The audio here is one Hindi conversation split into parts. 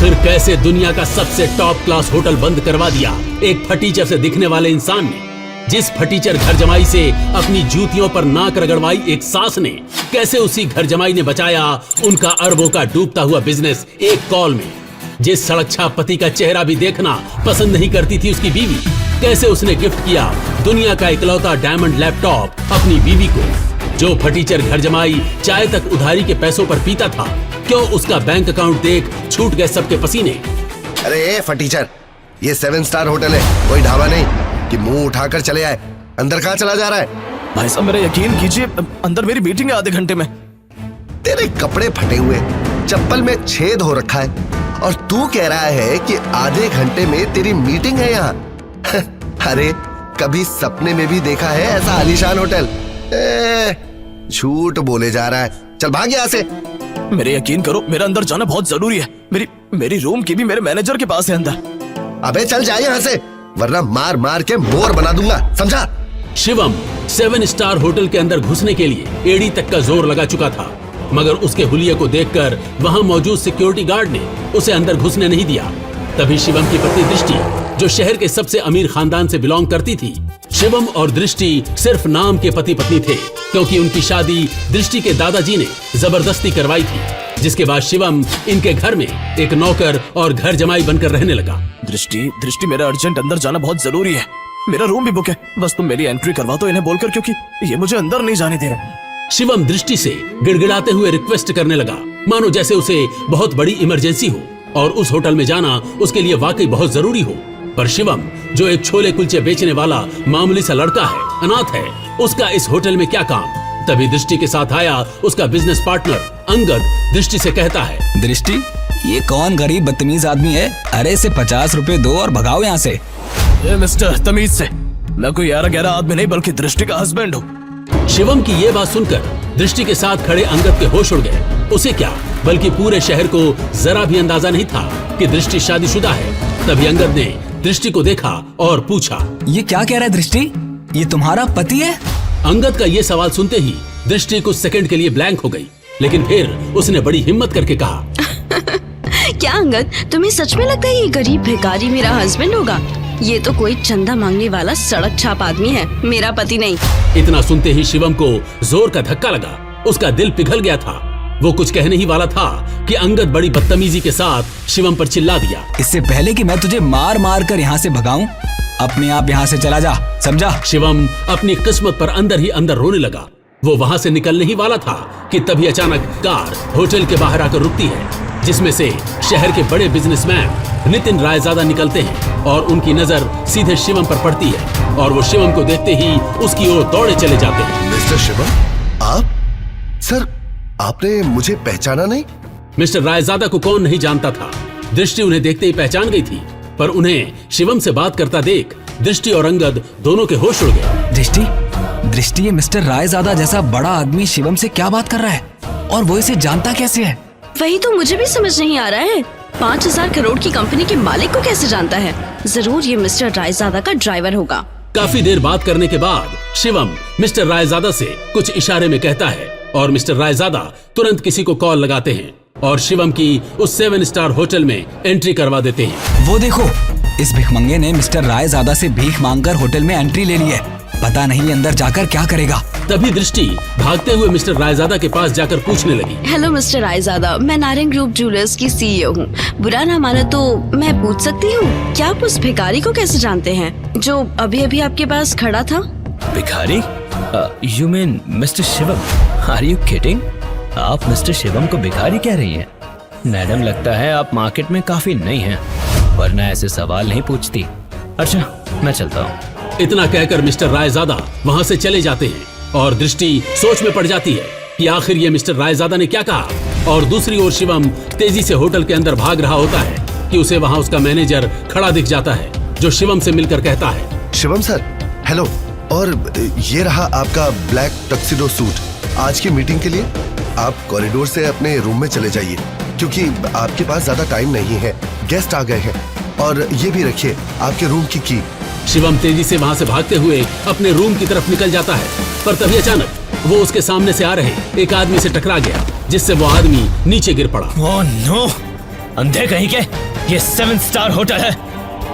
आखिर कैसे दुनिया का सबसे टॉप क्लास होटल बंद करवा दिया एक फटीचर से दिखने वाले इंसान ने? जिस फटीचर घर जमाई से अपनी जूतियों पर नाक रगड़वाई एक सास ने, कैसे उसी घर जमाई ने बचाया उनका अरबों का डूबता हुआ बिजनेस एक कॉल में? जिस सड़क छाप पति का चेहरा भी देखना पसंद नहीं करती थी उसकी बीवी, कैसे उसने गिफ्ट किया दुनिया का इकलौता डायमंड लैपटॉप अपनी बीवी को? जो फटीचर घर जमाई चाय तक उधारी के पैसों पर पीता था, क्यों उसका बैंक अकाउंट देख छूट गए सबके पसीने? अरे फटीचर, ये 7 स्टार होटल है, कोई ढाबा नहीं कि मुंह उठाकर चले आए। अंदर कहाँ चला जा रहा है? भाई साहब मेरा यकीन कीजिए, अंदर मेरी मीटिंग है आधे घंटे में। तेरे कपड़े फटे हुए, चप्पल में छेद हो रखा है और तू कह रहा है कि आधे घंटे में तेरी मीटिंग है यहाँ। अरे कभी सपने में भी देखा है ऐसा आलीशान होटल? झूठ बोले जा रहा है। चल भाग यहाँ से। मेरे यकीन करो, मेरा अंदर जाना बहुत जरूरी है। मेरी रूम की भी मेरे मैनेजर के पास है अंदर। अबे चल जाए यहाँ से, वरना मार मार के मोर बना दूंगा, समझा? शिवम 7 स्टार होटल के अंदर घुसने के लिए एड़ी तक का जोर लगा चुका था, मगर उसके हुलिये को देखकर वहां मौजूद सिक्योरिटी गार्ड ने उसे अंदर घुसने नहीं दिया। तभी शिवम की पत्नी दृष्टि, जो शहर के सबसे अमीर खानदान से बिलोंग करती थी, शिवम और दृष्टि सिर्फ नाम के पति पत्नी थे, क्योंकि उनकी शादी दृष्टि के दादाजी ने जबरदस्ती करवाई थी, जिसके बाद शिवम इनके घर में एक नौकर और घर जमाई बनकर रहने लगा। दृष्टि मेरा अर्जेंट अंदर जाना बहुत जरूरी है। मेरा रूम भी बुक है, बस तुम मेरी एंट्री करवा दो इन्हें बोलकर, क्योंकि ये मुझे अंदर नहीं जाने दे रहे। शिवम दृष्टि से गिड़गिड़ाते हुए रिक्वेस्ट करने लगा, मानो जैसे उसे बहुत बड़ी इमरजेंसी हो और उस होटल में जाना उसके लिए वाकई बहुत जरूरी हो। पर शिवम, जो एक छोले कुलचे बेचने वाला मामूली सा लड़का है, अनाथ है, उसका इस होटल में क्या काम? तभी दृष्टि के साथ आया उसका बिजनेस पार्टनर अंगद दृष्टि से कहता है, दृष्टि, ये कौन गरीब बदतमीज आदमी है? अरे इसे 50 रुपए दो और भगाओ यहाँ से। मिस्टर, तमीज से, मैं कोई 11 आदमी नहीं बल्कि दृष्टि का हस्बैंड हूँ। शिवम की ये बात सुनकर दृष्टि के साथ खड़े अंगद के होश उड़ गए। उसे क्या, बल्कि पूरे शहर को जरा भी अंदाजा नहीं था कि दृष्टि शादीशुदा है। तभी अंगद ने दृष्टि को देखा और पूछा, ये क्या कह रहा है दृष्टि? ये तुम्हारा पति है? अंगद का ये सवाल सुनते ही दृष्टि कुछ सेकंड के लिए ब्लैंक हो गई, लेकिन फिर उसने बड़ी हिम्मत करके कहा, क्या अंगद, तुम्हें सच में लगता है ये गरीब भिखारी मेरा हस्बैंड होगा? ये तो कोई चंदा मांगने वाला सड़क छाप आदमी है, मेरा पति नहीं। इतना सुनते ही शिवम को जोर का धक्का लगा, उसका दिल पिघल गया था। वो कुछ कहने ही वाला था कि अंगद बड़ी बदतमीजी के साथ शिवम पर चिल्ला दिया, इससे पहले कि मैं तुझे मार मार कर यहाँ से भगाऊं, अपने आप यहाँ से चला जा, समझा? शिवम अपनी किस्मत पर अंदर ही अंदर रोने लगा। वो वहाँ से निकलने ही वाला था कि तभी अचानक कार होटल के बाहर आकर रुकती है, जिसमें से शहर के बड़े बिजनेसमैन नितिन रायजादा निकलते हैं और उनकी नजर सीधे शिवम पर पड़ती है और वो शिवम को देखते ही उसकी ओर दौड़े चले जाते हैं। मिस्टर शिवम, आप? सर, आपने मुझे पहचाना नहीं? मिस्टर रायजादा को कौन नहीं जानता था। दृष्टि उन्हें देखते ही पहचान गई थी, पर उन्हें शिवम से बात करता देख दृष्टि और अंगद दोनों के होश उड़ गए। दृष्टि, ये मिस्टर रायजादा जैसा बड़ा आदमी शिवम से क्या बात कर रहा है और वो इसे जानता कैसे है? वही तो मुझे भी समझ नहीं आ रहा है। 5000 करोड़ की कंपनी के मालिक को कैसे जानता है? जरूर ये मिस्टर रायजादा का ड्राइवर होगा। काफी देर बात करने के बाद शिवम मिस्टर रायजादा से कुछ इशारे में कहता है और मिस्टर रायजादा तुरंत किसी को कॉल लगाते हैं और शिवम की उस 7 स्टार होटल में एंट्री करवा देते हैं। वो देखो, इस भिखमंगे ने मिस्टर रायजादा से भीख मांगकर होटल में एंट्री ले ली है। पता नहीं अंदर जाकर क्या करेगा। तभी दृष्टि भागते हुए मिस्टर रायजादा के पास जाकर पूछने लगी, हेलो मिस्टर रायजादा, मैं नारायण ग्रुप ज्वेलर्स की CEO हूँ। बुरा ना माना तो मैं पूछ सकती हूँ, क्या आप उस भिखारी को कैसे जानते हैं जो अभी अभी आपके पास खड़ा था? भिखारी? You mean mister Shivam? Are you kidding? आप मिस्टर शिवम को भिखारी कह रही हैं? मैडम, लगता है आप मार्केट में काफी नई हैं, वरना ऐसे सवाल नहीं पूछती। अच्छा, मैं चलता हूँ। इतना कहकर मिस्टर रायजादा वहाँ से चले जाते हैं और दृष्टि सोच में पड़ जाती है कि आखिर ये मिस्टर रायजादा ने क्या कहा। और दूसरी ओर शिवम तेजी से होटल के अंदर भाग रहा होता है कि उसे वहाँ उसका मैनेजर खड़ा दिख जाता है, जो शिवम से मिलकर कहता है, शिवम सर, हेलो, और ये रहा आपका ब्लैक टक्सिडो सूट। आज की मीटिंग के लिए आप कॉरिडोर से अपने रूम में चले जाइए, क्योंकि आपके पास ज्यादा टाइम नहीं है, गेस्ट आ गए हैं। और ये भी रखिए आपके रूम की की। शिवम तेजी से वहाँ से भागते हुए अपने रूम की तरफ निकल जाता है, पर तभी अचानक वो उसके सामने से आ रहे एक आदमी से टकरा गया, जिससे वो आदमी नीचे गिर पड़ा। Oh no! अंधे कहीं के, ये 7 स्टार होटल है,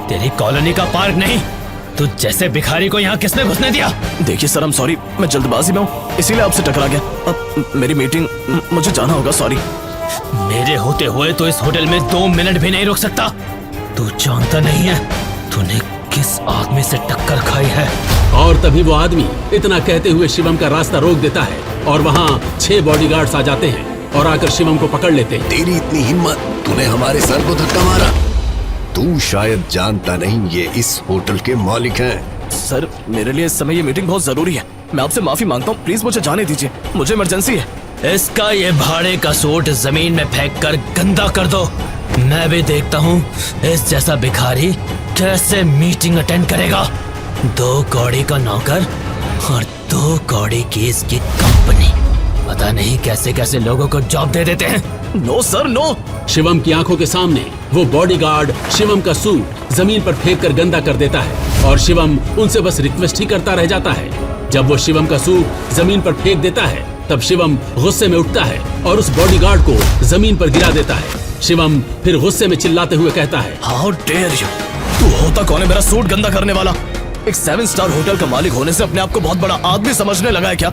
तेरी कॉलोनी का पार्क नहीं। तू जैसे भिखारी को यहाँ किसने घुसने दिया? देखिए सर, I'm sorry, मैं जल्दबाजी में हूँ, इसीलिए आपसे टकरा गया। अब मेरी मीटिंग, मुझे जाना होगा, सॉरी। मेरे होते हुए तो इस होटल में 2 मिनट भी नहीं रुक सकता। तू जानता नहीं है तूने किस आदमी से टक्कर खाई है। और तभी वो आदमी इतना कहते हुए शिवम का रास्ता रोक देता है और वहाँ 6 बॉडीगार्ड्स आ जाते हैं और आकर शिवम को पकड़ लेते हैं। तेरी इतनी हिम्मत, तूने हमारे सर को धक्का मारा। तू शायद जानता नहीं, ये इस होटल के मालिक हैं। सर, मेरे लिए इस समय ये मीटिंग बहुत जरूरी है, मैं आपसे माफी मांगता हूँ, प्लीज मुझे जाने दीजिए, मुझे इमरजेंसी है। इसका ये भाड़े का सूट जमीन में फेंक कर गंदा कर दो। मैं भी देखता हूँ इस जैसा भिखारी कैसे मीटिंग अटेंड करेगा। 2 कौड़ी का नौकर और 2 कौड़ी की इसकी कंपनी, पता नहीं कैसे कैसे लोगों को जॉब दे देते हैं। No sir, no. शिवम की आंखों के सामने वो बॉडीगार्ड शिवम का सूट जमीन पर फेंक कर गंदा कर देता है और शिवम उनसे बस रिक्वेस्ट ही करता रह जाता है। जब वो शिवम का सूट जमीन पर फेंक देता है तब शिवम गुस्से में उठता है और उस बॉडीगार्ड को जमीन पर गिरा देता है। शिवम फिर गुस्से में चिल्लाते हुए कहता है, हाउ डेयर यू, तू होता कौन है मेरा सूट गंदा करने वाला? एक 7 स्टार होटल का मालिक होने से अपने आप को बहुत बड़ा आदमी समझने लगा है क्या?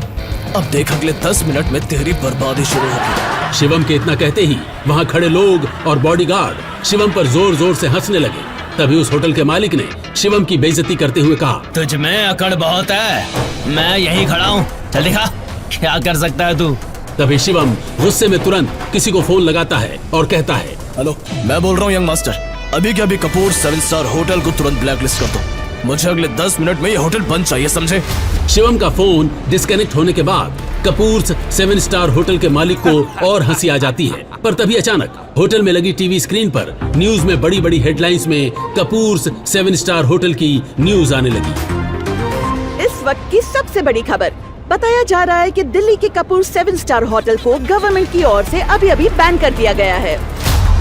अब देख, अगले 10 मिनट में तेरी बर्बादी शुरू होगी। शिवम के इतना कहते ही वहाँ खड़े लोग और बॉडीगार्ड शिवम पर जोर जोर से हंसने लगे। तभी उस होटल के मालिक ने शिवम की बेइज्जती करते हुए कहा, तुझ में अकड़ बहुत है, मैं यहीं खड़ा हूँ, चल दिखा क्या कर सकता है तू। तभी शिवम गुस्से में तुरंत किसी को फोन लगाता है और कहता है, हेलो, मैं बोल रहा हूँ यंग मास्टर, अभी के अभी कपूर 7 स्टार होटल को तुरंत ब्लैकलिस्ट कर दो। मुझे अगले 10 मिनट में ये होटल बंद चाहिए, समझे? शिवम का फोन डिस्कनेक्ट होने के बाद कपूर 7 स्टार होटल के मालिक को और हंसी आ जाती है। पर तभी अचानक होटल में लगी टीवी स्क्रीन पर न्यूज में बड़ी बड़ी हेडलाइंस में कपूर 7 स्टार होटल की न्यूज आने लगी। इस वक्त की सबसे बड़ी खबर, बताया जा रहा है कि दिल्ली के कपूर 7 स्टार होटल को गवर्नमेंट की ओर से अभी अभी बैन कर दिया गया है।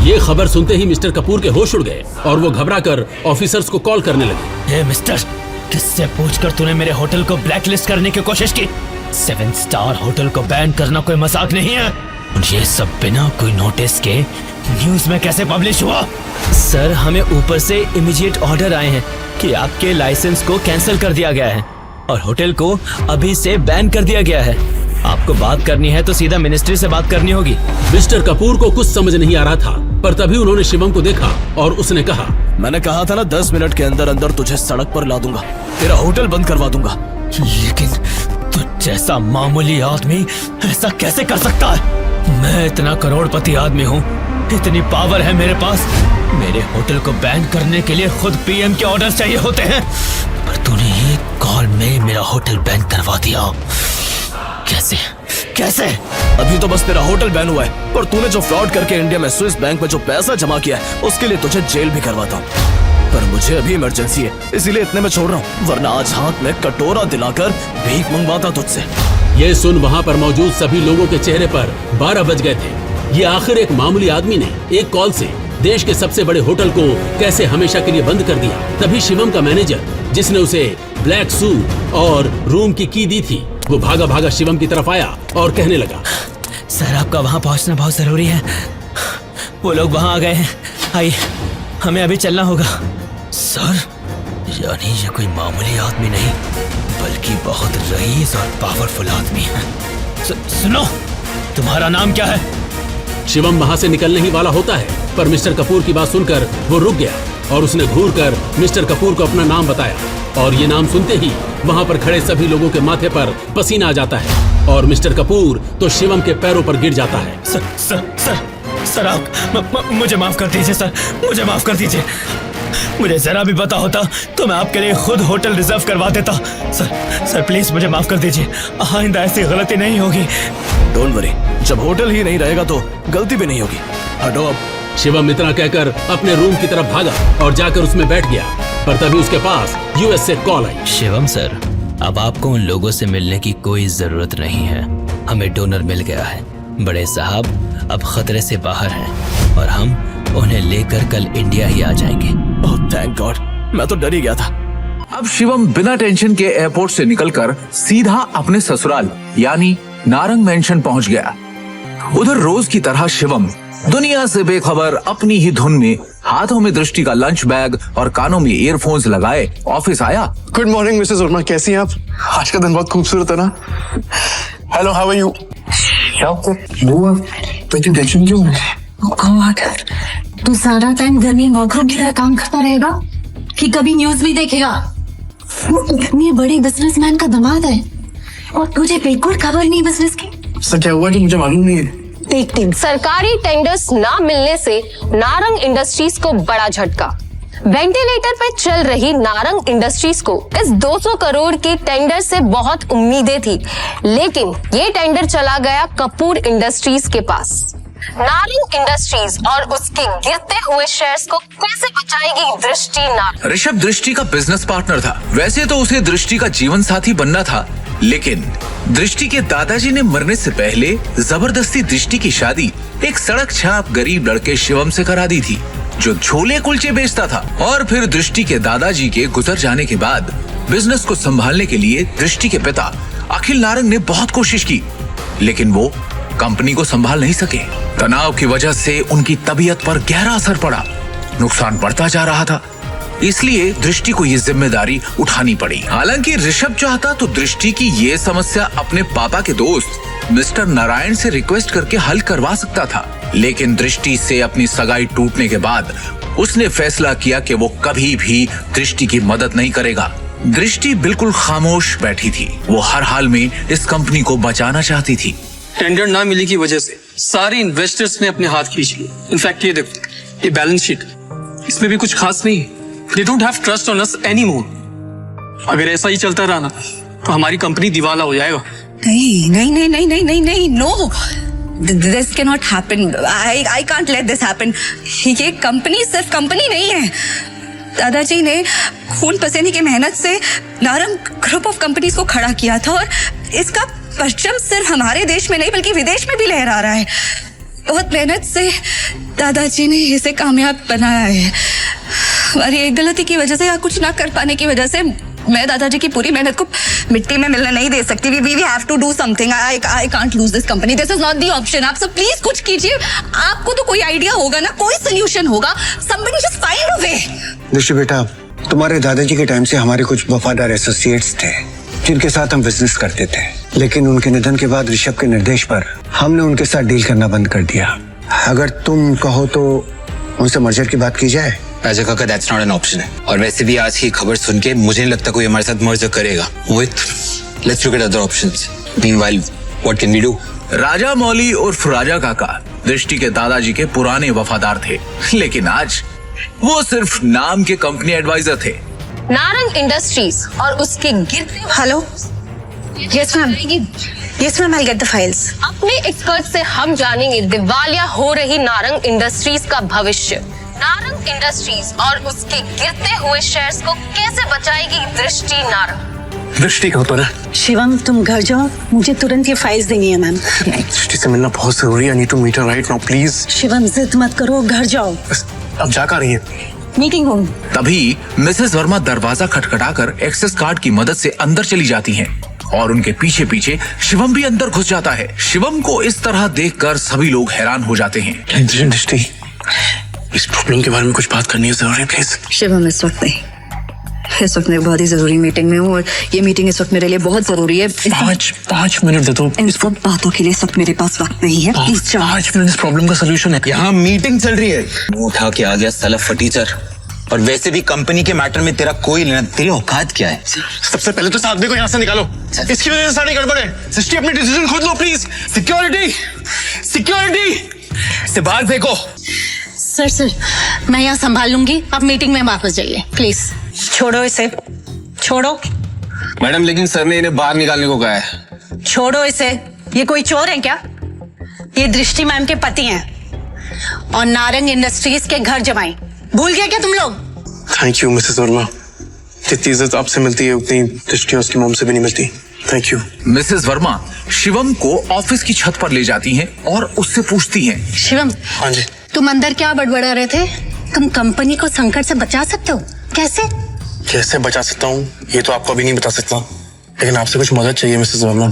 ये खबर सुनते ही मिस्टर कपूर के होश उड़ गए और वो घबराकर ऑफिसर्स को कॉल करने लगे। हे मिस्टर, किससे पूछकर तूने मेरे होटल को ब्लैकलिस्ट करने की कोशिश की? 7 स्टार होटल को बैन करना कोई मजाक नहीं है। ये सब बिना कोई नोटिस के न्यूज में कैसे पब्लिश हुआ? सर, हमें ऊपर से इमीडिएट ऑर्डर आए हैं कि आपके लाइसेंस को कैंसिल कर दिया गया है और होटल को अभी से बैन कर दिया गया है। आपको बात करनी है तो सीधा मिनिस्ट्री से बात करनी होगी। मिस्टर कपूर को कुछ समझ नहीं आ रहा था, पर तभी उन्होंने शिवम को देखा और उसने कहा, मैंने कहा था ना 10 मिनट के अंदर अंदर तुझे सड़क पर ला दूंगा, तेरा होटल बंद करवा दूंगा। लेकिन तू जैसा मामूली आदमी ऐसा कैसे कर सकता है? मैं इतना करोड़पति आदमी हूँ, इतनी पावर है मेरे पास, मेरे होटल को बैन करने के लिए खुद पीएम के ऑर्डर चाहिए होते हैं, पर तूने एक कॉल में मेरा होटल बैन करवा दिया। कैसे कैसे? अभी तो बस तेरा होटल बैन हुआ है, पर तूने जो फ्रॉड करके इंडिया में स्विस बैंक में जो पैसा जमा किया है उसके लिए तुझे जेल भी करवाता हूँ। पर मुझे अभी इमरजेंसी है, इसीलिए इतने में छोड़ रहा हूँ, वरना आज हाथ में कटोरा दिलाकर भीख मंगवाता तुझसे। ये सुन वहाँ पर मौजूद सभी लोगों के चेहरे पर 12 बज गए थे। ये आखिर एक मामूली आदमी ने एक कॉल से देश के सबसे बड़े होटल को कैसे हमेशा के लिए बंद कर दिया। तभी शिवम का मैनेजर, जिसने उसे ब्लैक सूट और रूम की की दी थी, वो भागा भागा शिवम की तरफ आया और कहने लगा, सर, आपका वहाँ पहुँचना बहुत जरूरी है, वो लोग वहाँ आ गए हैं, आइए हमें अभी चलना होगा। सर, यानी ये कोई मामूली आदमी नहीं बल्कि बहुत रईस और पावरफुल आदमी है। सुनो, तुम्हारा नाम क्या है? शिवम वहाँ से निकलने ही वाला होता है, पर मिस्टर कपूर की बात सुनकर वो रुक गया और उसने घूरकर मिस्टर कपूर को अपना नाम बताया और ये नाम सुनते ही वहाँ पर खड़े सभी लोगों के माथे पर पसीना आ जाता है और मिस्टर कपूर तो शिवम के पैरों पर गिर जाता है। सर, आप मुझे माफ कर दीजिए सर, मुझे माफ कर दीजिए। मुझे जरा भी पता होता तो मैं आपके लिए खुद होटल रिजर्व करवा देता। सर प्लीज मुझे माफ कर दीजिए, आइंदा ऐसी गलती नहीं होगी। डोंट वरी, जब होटल ही नहीं रहेगा तो गलती भी नहीं होगी। हटो अब। शिवम इतना कहकर अपने रूम की तरफ भागा और जाकर उसमें बैठ गया, पर तभी उसके पास यूएस से कॉल आई। शिवम सर, अब आपको उन लोगों से मिलने की कोई जरूरत नहीं है, हमें डोनर मिल गया है। बड़े साहब अब खतरे से बाहर हैं और हम उन्हें लेकर कल इंडिया ही आ जाएंगे। ओह थैंक गॉड, मैं तो डर ही गया था। अब शिवम बिना टेंशन के एयरपोर्ट से निकलकर सीधा अपने ससुराल यानी नारंग मेंशन पहुंच गया। उधर रोज की तरह शिवम दुनिया से बेखबर अपनी ही धुन में हाथों में दृष्टि का लंच बैग और कानों में ईयरफोन्स लगाए ऑफिस आया। गुड मॉर्निंग मिसेस वर्मा, कैसी हैं आप? आज का दिन बहुत खूबसूरत है ना? Hello, how are you? तो टेंशन क्यों है? तू सारा टाइम घर में वर्करूम की तरह काम करता रहेगा कि कभी न्यूज भी देखेगा? वो इतने बड़े बिजनेसमैन का दामाद है और तुझे बिल्कुल खबर नहीं बिजनेस की। सर क्या हुआ कि मुझे मालूम नहीं है। सरकारी टेंडर्स ना मिलने से नारंग इंडस्ट्रीज को बड़ा झटका। वेंटिलेटर पे चल रही नारंग इंडस्ट्रीज को इस 200 करोड़ के टेंडर से बहुत उम्मीदें थी, लेकिन ये टेंडर चला गया कपूर इंडस्ट्रीज के पास। नारंग इंडस्ट्रीज और उसके गिरते हुए शेयर्स को कैसे बचाएगी दृष्टि नारंग? ऋषभ दृष्टि का बिजनेस पार्टनर था। वैसे तो उसे दृष्टि का जीवन साथी बनना था, लेकिन दृष्टि के दादाजी ने मरने से पहले जबरदस्ती दृष्टि की शादी एक सड़क छाप गरीब लड़के शिवम से करा दी थी, जो छोले कुलचे बेचता था। और फिर दृष्टि के दादाजी के गुजर जाने के बाद बिजनेस को संभालने के लिए दृष्टि के पिता अखिल नारंग ने बहुत कोशिश की, लेकिन वो कंपनी को संभाल नहीं सके। तनाव की वजह से उनकी तबीयत पर गहरा असर पड़ा, नुकसान बढ़ता जा रहा था, इसलिए दृष्टि को ये जिम्मेदारी उठानी पड़ी। हालांकि ऋषभ चाहता तो दृष्टि की ये समस्या अपने पापा के दोस्त मिस्टर नारायण से रिक्वेस्ट करके हल करवा सकता था, लेकिन दृष्टि से अपनी सगाई टूटने के बाद उसने फैसला किया कि वो कभी भी दृष्टि की मदद नहीं करेगा। दृष्टि बिल्कुल खामोश बैठी थी, वो हर हाल में इस कंपनी को बचाना चाहती थी। टेंडर ना मिलने की वजह से सारे इन्वेस्टर्स ने अपने हाथ खींच लिए। इनफैक्ट ये देखो, ये बैलेंस शीट, इसमें भी कुछ खास नहीं है। They don't have trust on us anymore. अगर ऐसा ही चलता रहा ना तो हमारी कंपनी दिवाला हो जाएगा। नहीं नहीं नहीं नहीं नहीं नहीं नहीं no, this can not happen. I can't let this happen. ये कंपनी सिर्फ कंपनी नहीं है। दादाजी ने खून पसीने की मेहनत से नारंग ग्रुप ऑफ कंपनीज को खड़ा किया था और इसका परचम सिर्फ हमारे देश में नहीं बल्कि विदेश में भी लहरा रहा है। बहुत मेहनत से दादाजी ने इसे कामयाब बनाया है। हमारी एक गलती की वजह से या कुछ ना कर पाने की वजह से मैं दादाजी की पूरी मेहनत को मिट्टी में मिलने नहीं दे सकती। We have to do something. I can't lose this company. This is not the option. आप सब प्लीज कुछ कीजिए। आपको तो कोई आइडिया होगा ना, कोई सोल्यूशन होगा। Somebody just find a way. दृष्टि बेटा, तुम्हारे दादाजी के टाइम से हमारे कुछ वफादार एसोसिएट्स थे जिनके साथ हम बिजनेस करते थे, लेकिन उनके निधन के बाद ऋषभ के निर्देश पर हमने उनके साथ डील करना बंद कर दिया। अगर तुम कहो तो उनसे मर्जर की बात की जाए। राजा काका, दैट्स नॉट एन ऑप्शन है। और वैसे भी आज की खबर सुन के मुझे नहीं लगता कोई हमारे साथ मर्जर करेगा। Let's look at other options. Meanwhile what can we do? Raja Mauli उर्फ राजा काका दृष्टि के दादाजी के पुराने वफादार थे, लेकिन आज वो सिर्फ नाम के कंपनी एडवाइजर थे। नारंग इंडस्ट्रीज और उसके गिरते। Hello, yes ma'am, yes ma'am, I get the files. अपने एक्सपर्ट से हम जानेंगे दिवालिया हो रही नारंग इंडस्ट्रीज का भविष्य। नारंग इंडस्ट्रीज और उसके गिरते हुए शेयर्स को कैसे बचाएगी दृष्टि नारंग? दृष्टि कहाँ पर है? शिवम, तुम घर जाओ, मुझे तुरंत ये फाइल्स देनी है मैम। दृष्टि से मिलना बहुत जरूरी है। I need to meet her right now please. Shivam, जिद मत करो, घर जाओ। अब जा कर रही है मीटिंग रूम। तभी मिसेस वर्मा दरवाजा खटखटाकर एक्सेस कार्ड की मदद से अंदर चली जाती हैं और उनके पीछे पीछे शिवम भी अंदर घुस जाता है। शिवम को इस तरह देखकर सभी लोग हैरान हो जाते हैं। दृष्टि, इस प्रॉब्लम के बारे में कुछ बात करनी है जरूरी, प्लीज। शिवम, इस वक्त नहीं, इस वक्त मैं बहुत ही जरूरी मीटिंग में हूँ और ये मीटिंग इस वक्त मेरे लिए बहुत जरूरी है। 5 मिनट दे दो। इन सब बातों के लिए इस वक्त मेरे पास वक्त नहीं है। प्लीज जाओ। 5 मिनट इस प्रॉब्लम का सलूशन है। यहाँ मीटिंग चल रही है। मुंह उठा के आ गया साला फटीचर। और वैसे भी कंपनी के मैटर में तेरा कोई लेना, तेरी औकात क्या है? सबसे पहले तो साथ को यहाँ से निकालो। इसकी वजह से सारी गड़बड़ है। सृष्टि, अपनी डिसीजन खुद लो प्लीज। सिक्योरिटी से बाहर फेंको। सर, मैं यहाँ संभाल लूंगी, आप मीटिंग में वापस जाइए प्लीज। छोड़ो इसे, छोड़ो। मैडम, लेकिन सर ने इन्हें बाहर निकालने को कहा है। छोड़ो इसे, ये कोई चोर है क्या? ये दृष्टि मैम के पति हैं और नारंग इंडस्ट्रीज के घर जमाई। भूल गए क्या तुम लोग? Thank you Mrs Verma. जितनी इज्जत आपसे मिलती है उतनी दृष्टि उसकी मॉम से भी नहीं मिलती। Thank you. Mrs Verma Shivam को ऑफिस की छत पर ले जाती हैं और उससे पूछती हैं। शिवम, हाँ जी। तुम अंदर क्या बड़बड़ा रहे थे? तुम कंपनी को संकट से बचा सकते हो, कैसे बचा सकता हूँ ये तो आपको अभी नहीं बता सकता, लेकिन आपसे कुछ मदद चाहिए मिसेस वर्मा।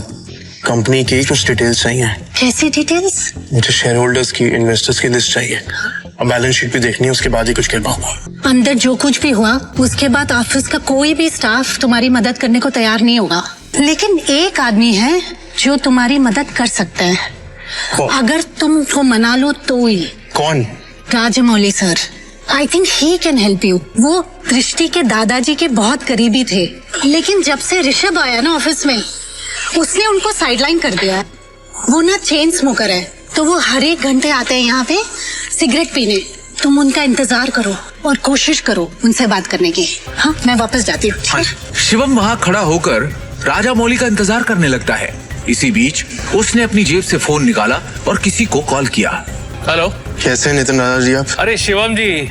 कंपनी की कुछ डिटेल्स चाहिए। कैसी डिटेल्स? मुझे शेयर होल्डर्स की, इन्वेस्टर्स की लिस्ट चाहिए और बैलेंस शीट भी देखनी है, उसके बाद ही कुछ कह पाऊंगा। अंदर जो कुछ भी हुआ उसके बाद ऑफिस का कोई भी स्टाफ तुम्हारी मदद करने को तैयार नहीं होगा, लेकिन एक आदमी है जो तुम्हारी मदद कर सकता है। अगर तुम उसको मना लो तो ही। कौन? Rajamouli sir. I think he can help you. वो दृष्टि के दादाजी के बहुत करीबी थे, लेकिन जब से ऋषभ आया ना ऑफिस में, उसने उनको साइडलाइन कर दिया। वो ना चेन स्मोकर है, तो वो हर एक घंटे आते हैं यहाँ पे सिगरेट पीने। तुम उनका इंतजार करो और कोशिश करो उनसे बात करने की। हाँ, मैं वापस जाती हूँ। शिवम वहाँ खड़ा होकर राजा मौली का इंतजार करने लगता है। इसी बीच उसने अपनी जेब से फोन निकाला और किसी को कॉल किया। हेलो, कैसे नितिन दादा जी आप? अरे शिवम जी,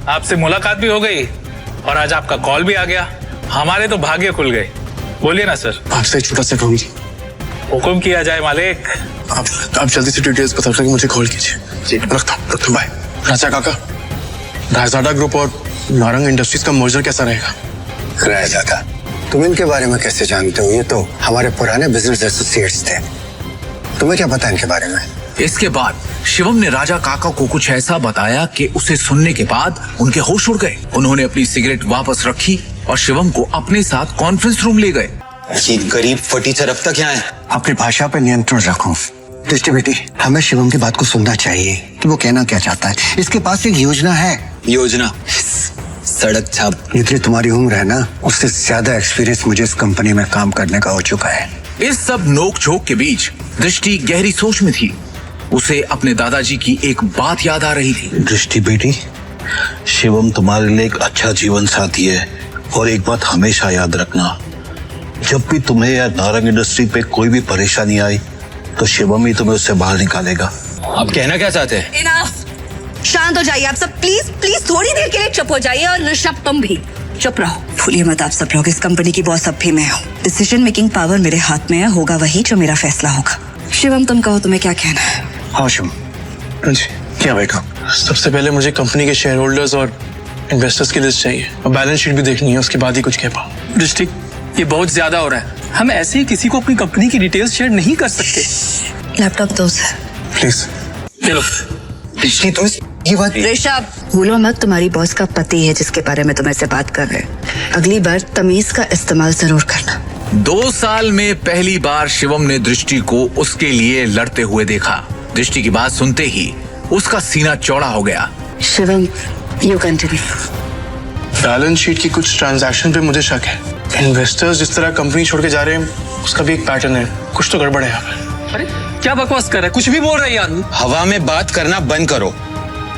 आपसे मुलाकात भी हो गई और आज आपका कॉल भी आ गया। हमारे तो भाग्य खुल गए। बोलिए ना सर। आपसे एक छोटा सा काम। हुक्म किया जाए मालिक। आप जल्दी से डिटेल्स बता कर मुझे कॉल कीजिए। जी, रखता हूँ, बाय। राजा काका, रायजादा ग्रुप और नारंग इंडस्ट्रीज का मर्जर कैसा रहेगा? रायजादा, तुम इनके बारे में कैसे जानते हो? ये तो हमारे पुराने बिजनेस एसोसिएट्स थे। तुम्हें क्या पता इनके बारे में? इसके बाद शिवम ने राजा काका को कुछ ऐसा बताया कि उसे सुनने के बाद उनके होश उड़ गए। उन्होंने अपनी सिगरेट वापस रखी और शिवम को अपने साथ कॉन्फ्रेंस रूम ले गए। ये गरीब फटीचर अब तक यहाँ है। अपनी भाषा पर नियंत्रण रखो। दृष्टि बेटी, हमें शिवम की बात को सुनना चाहिए कि वो कहना क्या चाहता है। इसके पास एक योजना है। योजना? सड़क छाप। जितनी तुम्हारी उम्र है ना, उससे ज्यादा एक्सपीरियंस मुझे इस कंपनी में काम करने का हो चुका है। इस सब नोक झोंक के बीच दृष्टि गहरी सोच में थी। उसे अपने दादाजी की एक बात याद आ रही थी। दृष्टि बेटी, शिवम तुम्हारे लिए एक अच्छा जीवन साथी है और एक बात हमेशा याद रखना, जब भी तुम्हें या नारंग इंडस्ट्री पे कोई भी परेशानी आई तो शिवम ही तुम्हें उससे बाहर निकालेगा। आप कहना क्या चाहते हैं? इनफ, शांत हो जाइए आप सब, प्लीज प्लीज थोड़ी देर के लिए चुप हो जाइए। और ऋषभ, तुम भी चुप रहो। भूलिए मत आप सब लोग, इस कंपनी की बॉस अब भी मैं हूँ। डिसीजन मेकिंग पावर मेरे हाथ में है, होगा वही जो मेरा फैसला होगा। शिवम, तुम कहो तुम्हें क्या कहना है? हाँ शिवम जी, क्या बेटा? सबसे पहले मुझे कंपनी के शेयर होल्डर्स और इन्वेस्टर्स की लिस्ट चाहिए और बैलेंस शीट भी देखनी है, उसके बाद ही कुछ कह पाऊँ। दृष्टि, ये बहुत ज्यादा हो रहा है। हम ऐसे ही किसी को अपनी कंपनी की डिटेल्स शेयर नहीं कर सकते। लैपटॉप दो सर, प्लीज। चलो। दृष्टि, तो ये बात। ऋषभ, भूलो मत तुम्हारी बॉस का पति है जिसके बारे में तुम ऐसे बात कर रहे हैं। अगली बार तमीज का इस्तेमाल जरूर करना। 2 साल में पहली बार शिवम ने दृष्टि को उसके लिए लड़ते हुए देखा। दृष्टि की बात सुनते ही उसका सीना चौड़ा हो गया। Shivam, you continue. Balance sheet की कुछ ट्रांजैक्शन पे मुझे शक है। इन्वेस्टर्स जिस तरह कंपनी छोड़ के जा रहे हैं, उसका भी एक पैटर्न है। कुछ तो गड़बड़ है यहाँ पे। अरे क्या बकवास कर रहा है? कुछ भी बोल रहा है यार। हवा में बात करना बंद करो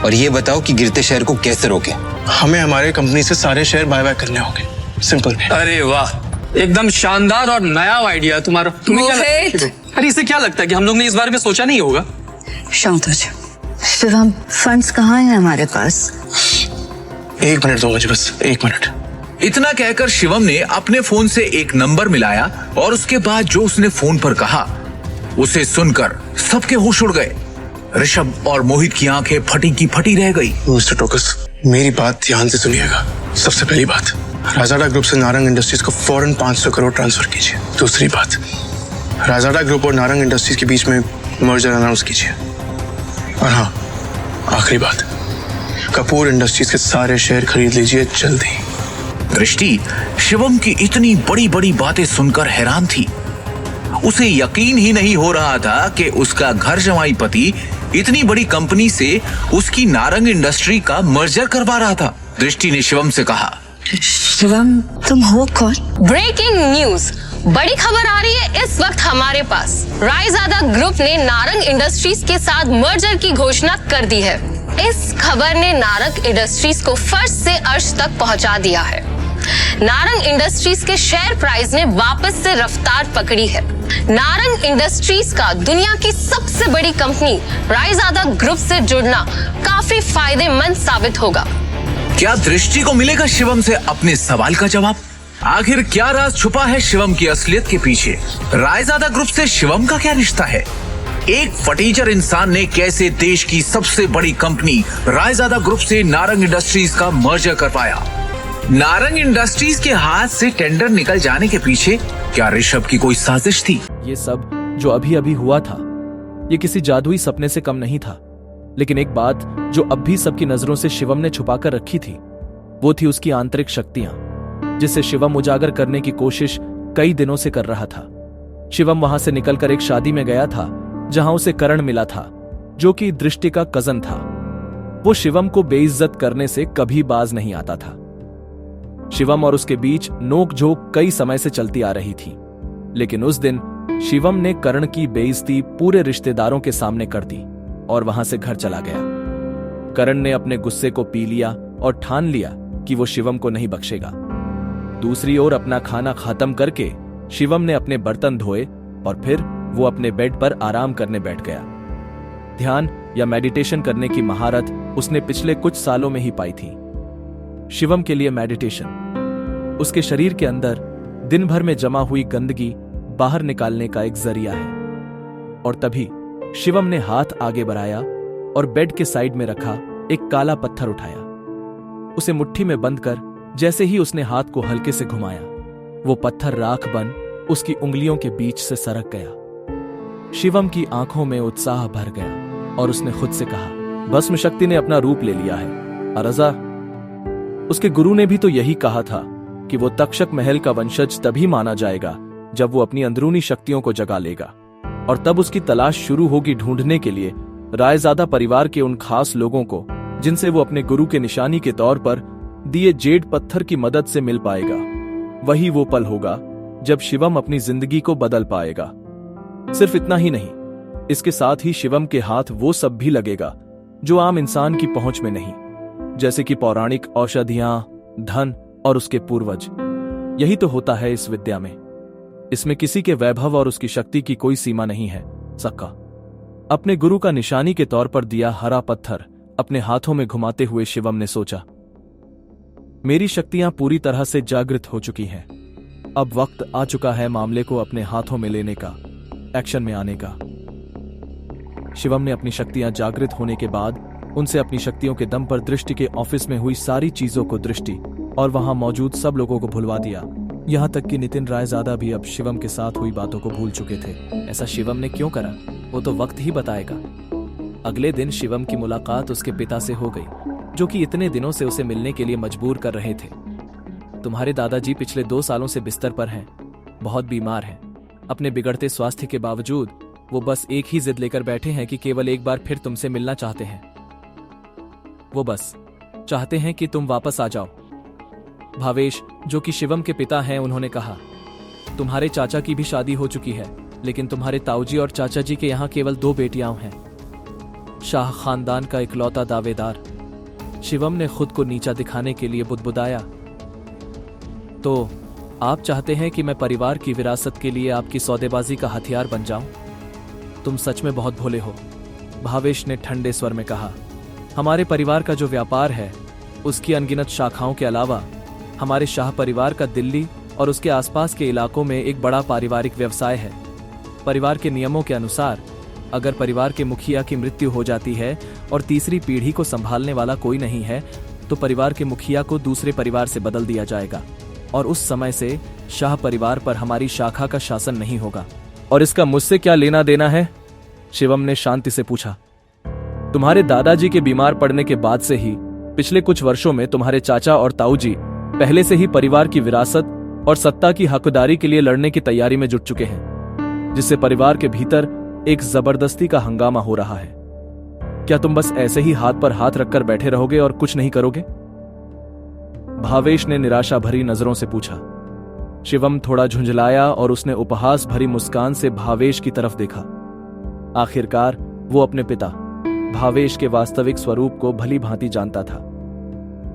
और ये बताओ कि गिरते शेयर को कैसे रोके। हमें हमारे कंपनी से सारे शेयर बायबैक करने होंगे, सिंपल। अरे वाह, एकदम शानदार और नया आइडिया तुम्हारा। तुम्हें क्या लगता है? अरे इसे क्या लगता है कि हम लोग ने इस बारे में सोचा नहीं होगा? शांत हो जाओ। शिवम, फंड्स कहाँ हैं हमारे पास? 1 मिनट दो मुझे, बस 1 मिनट। इतना कहकर शिवम ने अपने फोन से एक नंबर मिलाया और उसके बाद जो उसने फोन पर कहा उसे सुनकर सबके होश उड़ गए। ऋषभ और मोहित की आंखें फटी की फटी रह गई। मिस्टर टोकस, मेरी बात ध्यान से सुनिएगा। सबसे पहली बात, राजाडा ग्रुप से नारंग इंडस्ट्रीज को फौरन 500 करोड़ ट्रांसफर कीजिए। दूसरी बात, राजाडा ग्रुप और नारंग इंडस्ट्रीज के बीच में मर्जर अनाउंस कीजिए। और हाँ, आखिरी बात, कपूर इंडस्ट्रीज के सारे शेयर खरीद लीजिए जल्दी। दृष्टि शिवम की इतनी बड़ी बड़ी बातें सुनकर हैरान थी। उसे यकीन ही नहीं हो रहा था कि उसका घर जमाई पति इतनी बड़ी कंपनी से उसकी नारंग इंडस्ट्री का मर्जर करवा रहा था। दृष्टि ने शिवम से कहा, शिवम, तुम हो कौन? ब्रेकिंग न्यूज, बड़ी खबर आ रही है इस वक्त हमारे पास। रायजादा ग्रुप ने नारंग इंडस्ट्रीज के साथ मर्जर की घोषणा कर दी है। इस खबर ने नारंग इंडस्ट्रीज को फर्श से अर्श तक पहुंचा दिया है। नारंग इंडस्ट्रीज के शेयर प्राइस ने वापस से रफ्तार पकड़ी है। नारंग इंडस्ट्रीज का दुनिया की सबसे बड़ी कंपनी रायजादा ग्रुप से जुड़ना काफी फायदेमंद साबित होगा। क्या दृष्टि को मिलेगा शिवम से अपने सवाल का जवाब? आखिर क्या राज छुपा है शिवम की असलियत के पीछे? रायजादा ग्रुप से शिवम का क्या रिश्ता है? एक फटीचर इंसान ने कैसे देश की सबसे बड़ी कंपनी रायजादा ग्रुप से नारंग इंडस्ट्रीज का मर्जर करवाया? नारंग इंडस्ट्रीज के हाथ से टेंडर निकल जाने के पीछे क्या ऋषभ की कोई साजिश थी? ये सब जो अभी अभी हुआ था ये किसी जादुई सपने से कम नहीं था, लेकिन एक बात जो अब भी सबकी नजरों से शिवम ने छुपाकर रखी थी वो थी उसकी आंतरिक शक्तियां, जिसे शिवम उजागर करने की कोशिश कई दिनों से कर रहा था। शिवम वहां से निकलकर एक शादी में गया था जहां उसे करण मिला था, जो कि दृष्टि का कजन था। वो शिवम को बेइज्जत करने से कभी बाज नहीं आता था। शिवम और उसके बीच नोक-झोंक कई समय से चलती आ रही थी, लेकिन उस दिन शिवम ने करण की बेइज्जती पूरे रिश्तेदारों के सामने कर दी और वहां से घर चला गया। करण ने अपने गुस्से को पी लिया और ठान लिया कि वो शिवम को नहीं बख्शेगा। दूसरी ओर अपना खाना खत्म करके शिवम ने अपने बर्तन धोए और फिर वो अपने बेड पर आराम करने बैठ गया। ध्यान या मेडिटेशन करने की महारत उसने पिछले कुछ सालों में ही पाई थी। शिवम के लिए मेडिटेशन उसके शरीर के अंदर दिन भर में जमा हुई गंदगी बाहर निकालने का एक जरिया है। और तभी शिवम ने हाथ आगे बढ़ाया और बेड के साइड में रखा एक काला पत्थर उठाया। उसे मुट्ठी में बंद कर जैसे ही उसने हाथ को हल्के से घुमाया, वो पत्थर राख बन उसकी उंगलियों के बीच से सरक गया। शिवम की आंखों में उत्साह भर गया और उसने खुद से कहा, भस्म शक्ति ने अपना रूप ले लिया है। अरजा, उसके गुरु ने भी तो यही कहा था कि वो तक्षक महल का वंशज तभी माना जाएगा जब वो अपनी अंदरूनी शक्तियों को जगा लेगा, और तब उसकी तलाश शुरू होगी ढूंढने के लिए रायजादा परिवार के उन खास लोगों को जिनसे वो अपने गुरु के निशानी के तौर पर दिए जेड पत्थर की मदद से मिल पाएगा। वही वो पल होगा जब शिवम अपनी जिंदगी को बदल पाएगा। सिर्फ इतना ही नहीं, इसके साथ ही शिवम के हाथ वो सब भी लगेगा जो आम इंसान की पहुंच में नहीं, जैसे कि पौराणिक औषधियां, धन और उसके पूर्वज। यही तो होता है इस विद्या में। इसमें किसी के वैभव और उसकी शक्ति की कोई सीमा नहीं है। सक्का अपने गुरु का निशानी के तौर पर दिया हरा पत्थर अपने हाथों में घुमाते हुए शिवम ने सोचा, मेरी शक्तियां पूरी तरह से जागृत हो चुकी हैं। अब वक्त आ चुका है मामले को अपने हाथों में लेने का, एक्शन में आने का। शिवम ने अपनी शक्तियां जागृत होने के बाद उनसे अपनी शक्तियों के दम पर दृष्टि के ऑफिस में हुई सारी चीजों को दृष्टि और वहां मौजूद सब लोगों को भुलवा दिया। यहां तक कि नितिन रायजादा भी अब शिवम के साथ हुई बातों को भूल चुके थे। ऐसा शिवम ने क्यों करा, वो तो वक्त ही बताएगा। अगले दिन शिवम की मुलाकात उसके पिता से हो गई, जो कि इतने दिनों से उसे मिलने के लिए मजबूर कर रहे थे। तुम्हारे दादाजी पिछले 2 सालों से बिस्तर पर हैं, बहुत बीमार हैं। अपने बिगड़ते स्वास्थ्य के बावजूद वो बस एक ही जिद लेकर बैठे हैं कि केवल एक बार फिर तुमसे मिलना चाहते हैं। वो बस चाहते हैं कि तुम वापस आ जाओ। भावेश, जो कि शिवम के पिता हैं, उन्होंने कहा, तुम्हारे चाचा की भी शादी हो चुकी है, लेकिन तुम्हारे ताऊजी और चाचा जी के यहाँ केवल 2 बेटियां हैं। शाह खानदान का इकलौता दावेदार। शिवम ने खुद को नीचा दिखाने के लिए बुदबुदाया। तो आप चाहते हैं कि मैं परिवार की विरासत के लिए आपकी सौदेबाजी का हथियार बन जाऊं? तुम सच में बहुत भोले हो, भावेश ने ठंडे स्वर में कहा। हमारे परिवार का जो व्यापार है उसकी अनगिनत शाखाओं के अलावा हमारे शाह परिवार का दिल्ली और उसके आसपास के इलाकों में एक बड़ा पारिवारिक व्यवसाय है। परिवार के नियमों के अनुसार अगर परिवार के मुखिया की मृत्यु हो जाती है और तीसरी पीढ़ी को संभालने वाला कोई नहीं है, तो परिवार के मुखिया को दूसरे परिवार से बदल दिया जाएगा और उस समय से शाह परिवार पर हमारी शाखा का शासन नहीं होगा। और इसका मुझसे क्या लेना देना है? शिवम ने शांति से पूछा। तुम्हारे दादाजी के बीमार पड़ने के बाद से ही पिछले कुछ वर्षों में तुम्हारे चाचा और ताऊजी पहले से ही परिवार की विरासत और सत्ता की हकदारी के लिए लड़ने की तैयारी में जुट चुके हैं, जिससे परिवार के भीतर एक जबरदस्ती का हंगामा हो रहा है। क्या तुम बस ऐसे ही हाथ पर हाथ रखकर बैठे रहोगे और कुछ नहीं करोगे? भावेश ने निराशा भरी नजरों से पूछा। शिवम थोड़ा झुंझलाया और उसने उपहास भरी मुस्कान से भावेश की तरफ देखा। आखिरकार वो अपने पिता भावेश के वास्तविक स्वरूप को भली भांति जानता था।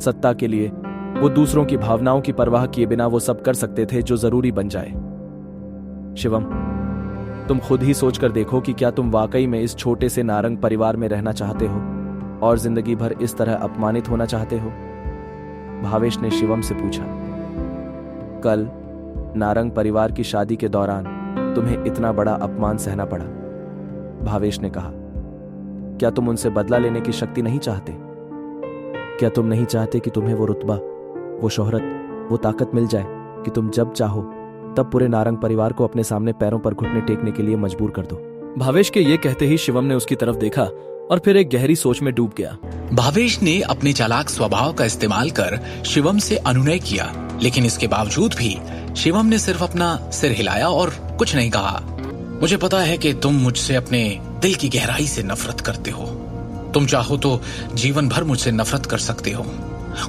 सत्ता के लिए वो दूसरों की भावनाओं की परवाह किए बिना वो सब कर सकते थे जो जरूरी बन जाए। शिवम, तुम खुद ही सोचकर देखो कि क्या तुम वाकई में इस छोटे से नारंग परिवार में रहना चाहते हो और जिंदगी भर इस तरह अपमानित होना चाहते हो? भावेश ने शिवम से पूछा। कल नारंग परिवार की शादी के दौरान तुम्हें इतना बड़ा अपमान सहना पड़ा। भावेश ने कहा, क्या तुम उनसे बदला लेने की शक्ति नहीं चाहते? क्या तुम नहीं चाहते कि तुम्हें वो रुतबा, वो शोहरत, वो ताकत मिल जाए कि तुम जब चाहो तब पूरे नारंग परिवार को अपने सामने पैरों पर घुटने टेकने के लिए मजबूर कर दो। भावेश के ये कहते ही शिवम ने उसकी तरफ देखा और फिर एक गहरी सोच में डूब गया। भावेश ने अपने चालाक स्वभाव का इस्तेमाल कर शिवम से अनुनय किया, लेकिन इसके बावजूद भी शिवम ने सिर्फ अपना सिर हिलाया और कुछ नहीं कहा। मुझे पता है कि तुम मुझसे अपने दिल की गहराई से नफरत करते हो। तुम चाहो तो जीवन भर मुझसे नफरत कर सकते हो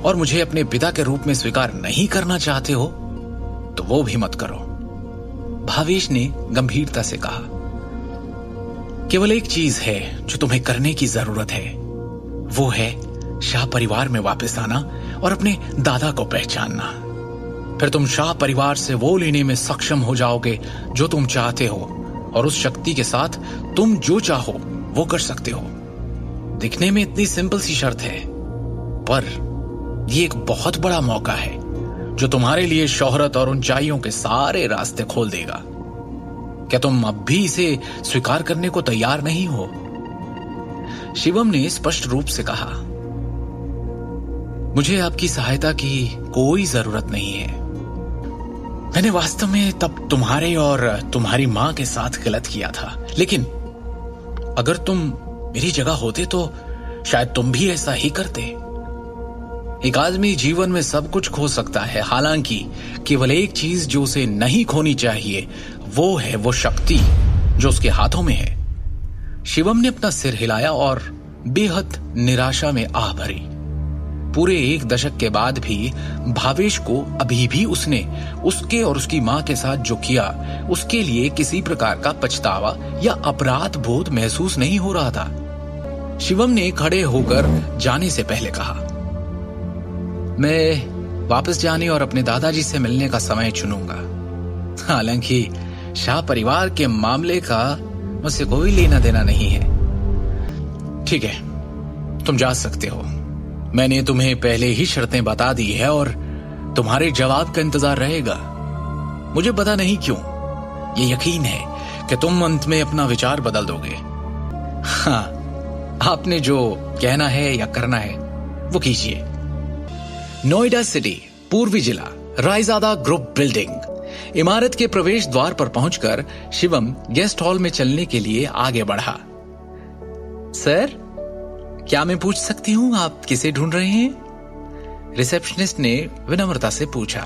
और मुझे अपने पिता के रूप में स्वीकार नहीं करना चाहते हो तो वो भी मत करो। भावेश ने गंभीरता से कहा, केवल एक चीज है जो तुम्हें करने की जरूरत है, वो है शाह परिवार में वापस आना और अपने दादा को पहचानना। फिर तुम शाह परिवार से वो लेने में सक्षम हो जाओगे जो तुम चाहते हो और उस शक्ति के साथ तुम जो चाहो वो कर सकते हो। दिखने में इतनी सिंपल सी शर्त है, पर ये एक बहुत बड़ा मौका है जो तुम्हारे लिए शोहरत और ऊंचाइयों के सारे रास्ते खोल देगा। क्या तुम अब भी इसे स्वीकार करने को तैयार नहीं हो? शिवम ने स्पष्ट रूप से कहा, मुझे आपकी सहायता की कोई जरूरत नहीं है। मैंने वास्तव में तब तुम्हारे और तुम्हारी मां के साथ गलत किया था, लेकिन अगर तुम मेरी जगह होते तो शायद तुम भी ऐसा ही करते। एक आदमी जीवन में सब कुछ खो सकता है, हालांकि केवल एक चीज जो उसे नहीं खोनी चाहिए वो है वो शक्ति जो उसके हाथों में है। शिवम ने अपना सिर हिलाया और बेहद निराशा में आह भरी। पूरे 1 दशक के बाद भी भावेश को अभी भी उसने उसके और उसकी मां के साथ जो किया उसके लिए किसी प्रकार का पछतावा या अपराध बोध महसूस नहीं हो रहा था। शिवम ने खड़े होकर जाने से पहले कहा, मैं वापस जाने और अपने दादाजी से मिलने का समय चुनूंगा। हालांकि शाह परिवार के मामले का मुझसे कोई लेना देना नहीं है। ठीक है, तुम जा सकते हो। मैंने तुम्हें पहले ही शर्तें बता दी है और तुम्हारे जवाब का इंतजार रहेगा। मुझे पता नहीं क्यों ये यकीन है कि तुम अंत में अपना विचार बदल दोगे। हाँ, आपने जो कहना है या करना है वो कीजिए। नोएडा सिटी, पूर्वी जिला, रायजादा ग्रुप बिल्डिंग। इमारत के प्रवेश द्वार पर पहुंचकर शिवम गेस्ट हॉल में चलने के लिए आगे बढ़ा। सर, क्या मैं पूछ सकती हूं आप किसे ढूंढ रहे हैं? रिसेप्शनिस्ट ने विनम्रता से पूछा।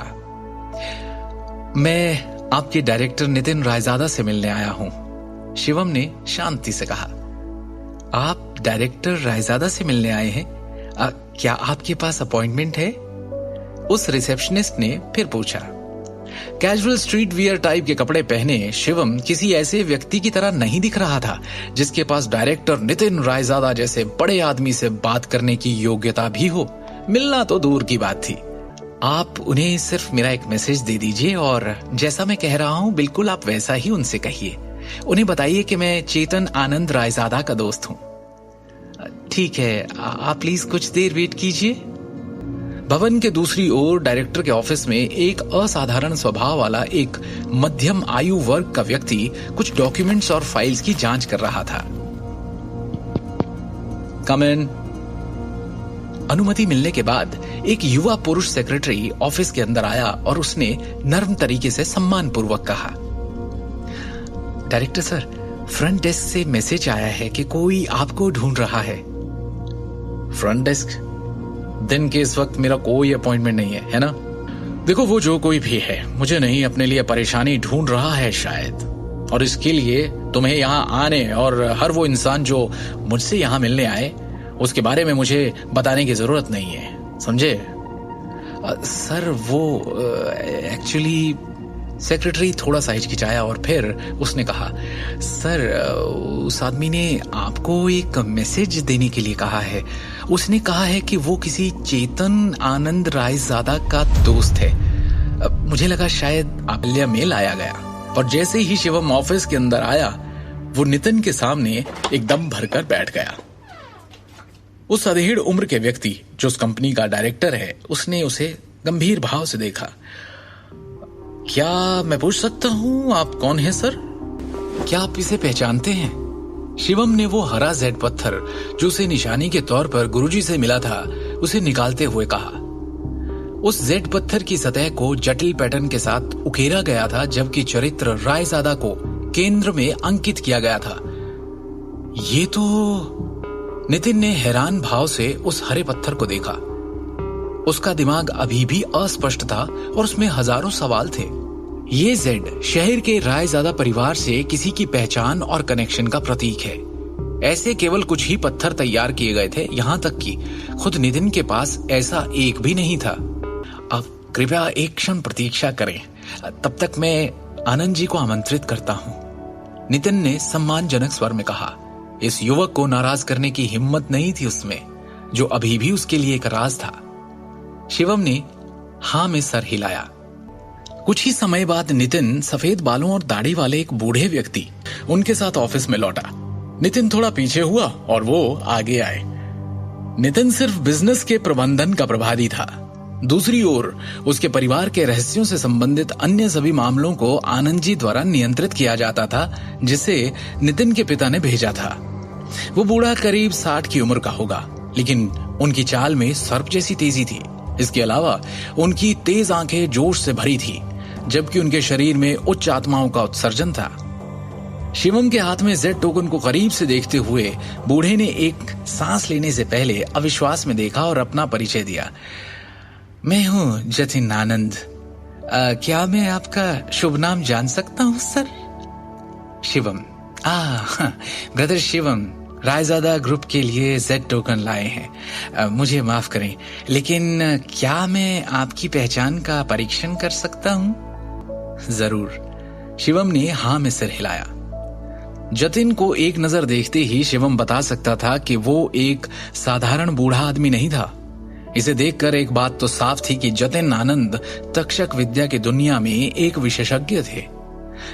मैं आपके डायरेक्टर नितिन रायजादा से मिलने आया हूं, शिवम ने शांति से कहा। आप डायरेक्टर रायजादा से मिलने आए हैं? क्या आपके पास अपॉइंटमेंट है? उस रिसेप्शनिस्ट ने फिर पूछा। कैजुअल स्ट्रीट वियर टाइप के कपड़े पहने शिवम किसी ऐसे व्यक्ति की तरह नहीं दिख रहा था जिसके पास डायरेक्टर नितिन रायजादा जैसे बड़े आदमी से बात करने की योग्यता भी हो। मिलना तो दूर की बात थी। आप उन्हें सिर्फ मेरा एक मैसेज दे दीजिए और जैसा मैं कह रहा हूं बिल्कुल आप वैसा ही उनसे कहिए। उन्हें बताइए कि मैं चेतन आनंद रायजादा का दोस्त हूं। ठीक है, आप प्लीज कुछ देर वेट कीजिए। भवन के दूसरी ओर डायरेक्टर के ऑफिस में एक असाधारण स्वभाव वाला एक मध्यम आयु वर्ग का व्यक्ति कुछ डॉक्यूमेंट्स और फाइल्स की जांच कर रहा था। कम इन। अनुमति मिलने के बाद एक युवा पुरुष सेक्रेटरी ऑफिस के अंदर आया और उसने नर्म तरीके से सम्मानपूर्वक कहा, डायरेक्टर सर, फ्रंट डेस्क से मैसेज आया है कि कोई आपको ढूंढ रहा है। Front desk? दिन के इस वक्त मेरा कोई अपॉइंटमेंट नहीं है ना? देखो, वो जो कोई भी है मुझे नहीं अपने लिए परेशानी ढूंढ रहा है शायद, और इसके लिए तुम्हें यहाँ आने और हर वो इंसान जो मुझसे यहाँ मिलने आए उसके बारे में मुझे बताने की जरूरत नहीं है, समझे? सर वो एक्चुअली, सेक्रेटरी थोड़ा सा हिचकिचाया और फिर उसने कहा, सर उस आदमी ने आपको एक मैसेज देने के लिए कहा है। उसने कहा है कि वो किसी चेतन आनंद रायजादा का दोस्त है। मुझे लगा शायद आपल्या मेल आया गया। और जैसे ही शिवम ऑफिस के अंदर आया वो नितिन के सामने एकदम भरकर बैठ गया। उस अधेड़ उम्र के व्यक्ति जो उस कंपनी का डायरेक्टर है उसने उसे गंभीर भाव से देखा। क्या मैं पूछ सकता हूं आप कौन हैं सर? क्या आप इसे पहचानते हैं? शिवम ने वो हरा जेड पत्थर जो उसे निशानी के तौर पर गुरुजी से मिला था उसे निकालते हुए कहा। उस जेड पत्थर की सतह को जटिल पैटर्न के साथ उकेरा गया था, जबकि चरित्र रायजादा को केंद्र में अंकित किया गया था। ये तो... नितिन ने हैरान भाव से उस हरे पत्थर को देखा। उसका दिमाग अभी भी अस्पष्ट था और उसमें हजारों सवाल थे। ये जेड शहर के रायजादा परिवार से किसी की पहचान और कनेक्शन का प्रतीक है। ऐसे केवल कुछ ही पत्थर तैयार किए गए थे, यहां तक कि खुद नितिन के पास ऐसा एक भी नहीं था। अब कृपया एक क्षण प्रतीक्षा करें, तब तक मैं आनंद जी को आमंत्रित करता हूं, नितिन ने सम्मानजनक स्वर में कहा। इस युवक को नाराज करने की हिम्मत नहीं थी उसमें, जो अभी भी उसके लिए एक राज था। शिवम ने हां में सर हिलाया। कुछ ही समय बाद नितिन सफेद बालों और दाढ़ी वाले एक बूढ़े व्यक्ति उनके साथ ऑफिस में लौटा। नितिन थोड़ा पीछे हुआ और वो आगे आए। नितिन सिर्फ बिजनेस के प्रबंधन का प्रभारी था। दूसरी ओर उसके परिवार के रहस्यों से संबंधित अन्य सभी मामलों को आनंद जी द्वारा नियंत्रित किया जाता था, जिसे नितिन के पिता ने भेजा था। वो बूढ़ा करीब 60 की उम्र का होगा, लेकिन उनकी चाल में सर्प जैसी तेजी थी। इसके अलावा उनकी तेज आंखें जोश से भरी थी, जबकि उनके शरीर में उच्च आत्माओं का उत्सर्जन था। शिवम के हाथ में जेड टोकन को करीब से देखते हुए बूढ़े ने एक सांस लेने से पहले अविश्वास में देखा और अपना परिचय दिया। मैं हूं जतिन आनंद। क्या मैं आपका शुभ नाम जान सकता हूं sir? Shivam. Brother Shivam Raizada group के लिए जेड टोकन लाए हैं। मुझे माफ करें, लेकिन क्या मैं आपकी पहचान का परीक्षण कर सकता हूं? जरूर। शिवम ने हां में सिर हिलाया। जतिन को एक नजर देखते ही शिवम बता सकता था कि वो एक साधारण बूढ़ा आदमी नहीं था। इसे देखकर एक बात तो साफ थी कि जतिन आनंद तक्षक विद्या की दुनिया में एक विशेषज्ञ थे।